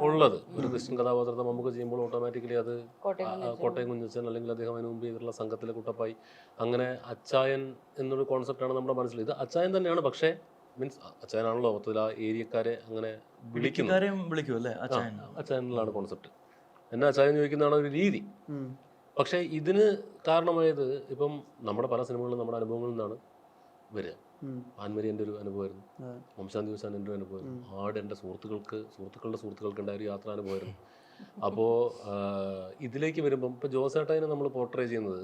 ഉള്ളത്. ഒരു ക്രിസ്ത്യൻ കഥാപാത്രത്തെ നമുക്ക് ചെയ്യുമ്പോൾ ഓട്ടോമാറ്റിക്കലി അത് കോട്ടയം കുഞ്ഞച്ചൻ അല്ലെങ്കിൽ അദ്ദേഹം അതിന് മുമ്പ് ചെയ്തിട്ടുള്ള സംഘത്തിലെ കുട്ടപ്പായി, അങ്ങനെ അച്ചായൻ എന്നൊരു കോൺസെപ്റ്റാണ് നമ്മുടെ മനസ്സിൽ. ഇത് അച്ചായൻ തന്നെയാണ്, പക്ഷേ മീൻസ് അച്ചായനാണല്ലോ മൊത്തത്തിൽ ആ ഏരിയക്കാരെ അങ്ങനെ വിളിക്കുന്നത്. വിളിക്കും അല്ലേ അച്ചായൻ? അച്ചായനിലാണ് കോൺസെപ്റ്റ്. എന്നാ അച്ചായൻ ചോദിക്കുന്നതാണ് ഒരു രീതി. പക്ഷേ ഇതിന് കാരണമായത് ഇപ്പം നമ്മുടെ പല സിനിമകളിലും നമ്മുടെ അനുഭവങ്ങളിൽ നിന്നാണ് വരിക. ആൻമരി എൻ്റെ ഒരു അനുഭവമായിരുന്നു, വംശാന്തി ദിവസം എൻ്റെ ഒരു അനുഭവമായിരുന്നു, ആട് എൻ്റെ സുഹൃത്തുക്കളുടെ ഉണ്ടായ ഒരു യാത്രാനുഭവമായിരുന്നു. അപ്പോൾ ഇതിലേക്ക് വരുമ്പം ഇപ്പോൾ ജോസേട്ടനെ നമ്മൾ പോർട്രേ ചെയ്യുന്നത്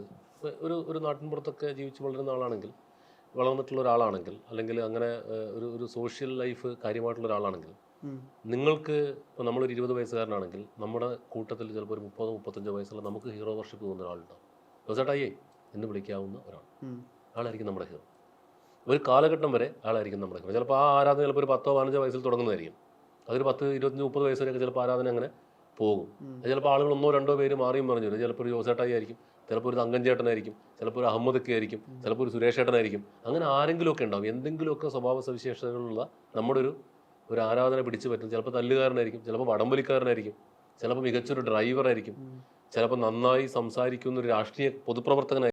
ഒരു നാട്ടിൻപുറത്തൊക്കെ ജീവിച്ച് വളരുന്ന ആളാണെങ്കിൽ, വളർന്നിട്ടുള്ള ഒരാളാണെങ്കിൽ, അല്ലെങ്കിൽ അങ്ങനെ ഒരു സോഷ്യൽ ലൈഫ് കാര്യമായിട്ടുള്ള ഒരാളാണെങ്കിൽ, നിങ്ങൾക്ക് ഇപ്പോൾ നമ്മളൊരു 20 വയസ്സുകാരനാണെങ്കിൽ നമ്മുടെ കൂട്ടത്തിൽ ചിലപ്പോൾ ഒരു 30-35 വയസ്സുള്ള നമുക്ക് ഹീറോ വർഷിപ്പ് തോന്നുന്ന ഒരാളുണ്ടാവും. ജോസേട്ടായേ എന്ന് വിളിക്കാവുന്ന ഒരാൾ, ആളായിരിക്കും നമ്മുടെ ഹീറോ. ഒരു കാലഘട്ടം വരെ ആളായിരിക്കും നമ്മുടെ ഹീറോ. ചിലപ്പോൾ ആ ആരാധന ചിലപ്പോൾ ഒരു 10-15 വയസ്സിൽ തുടങ്ങുന്നതായിരിക്കും. അതൊരു 10-25-30 വയസ്സ് വരെയൊക്കെ ചിലപ്പോൾ ആരാധന അങ്ങനെ പോകും. അത് ചിലപ്പോൾ ആളുകൾ 1-2 പേര് മാറിയും പറഞ്ഞു വരും. ചിലപ്പോൾ ഒരു ജോസേട്ടായി ആയിരിക്കും, ചിലപ്പോൾ ഒരു തങ്കൻ ചേട്ടനായിരിക്കും, ചിലപ്പോൾ ഒരു അഹമ്മദൊക്കെ ആയിരിക്കും, ചിലപ്പോൾ ഒരു സുരേഷ് ചേട്ടനായിരിക്കും. അങ്ങനെ ആരെങ്കിലുമൊക്കെ ഉണ്ടാവും. എന്തെങ്കിലുമൊക്കെ സ്വഭാവ സവിശേഷതകളുള്ള നമ്മുടെ ഒരു ആരാധന പിടിച്ചു പറ്റും. ചിലപ്പോൾ തല്ലുകാരനായിരിക്കും, ചിലപ്പോൾ വടംവലിക്കാരനായിരിക്കും, ചിലപ്പോൾ മികച്ചൊരു ഡ്രൈവറായിരിക്കും, ചിലപ്പോൾ നന്നായി സംസാരിക്കുന്ന ഒരു രാഷ്ട്രീയ പൊതുപ്രവർത്തകനായിരിക്കും.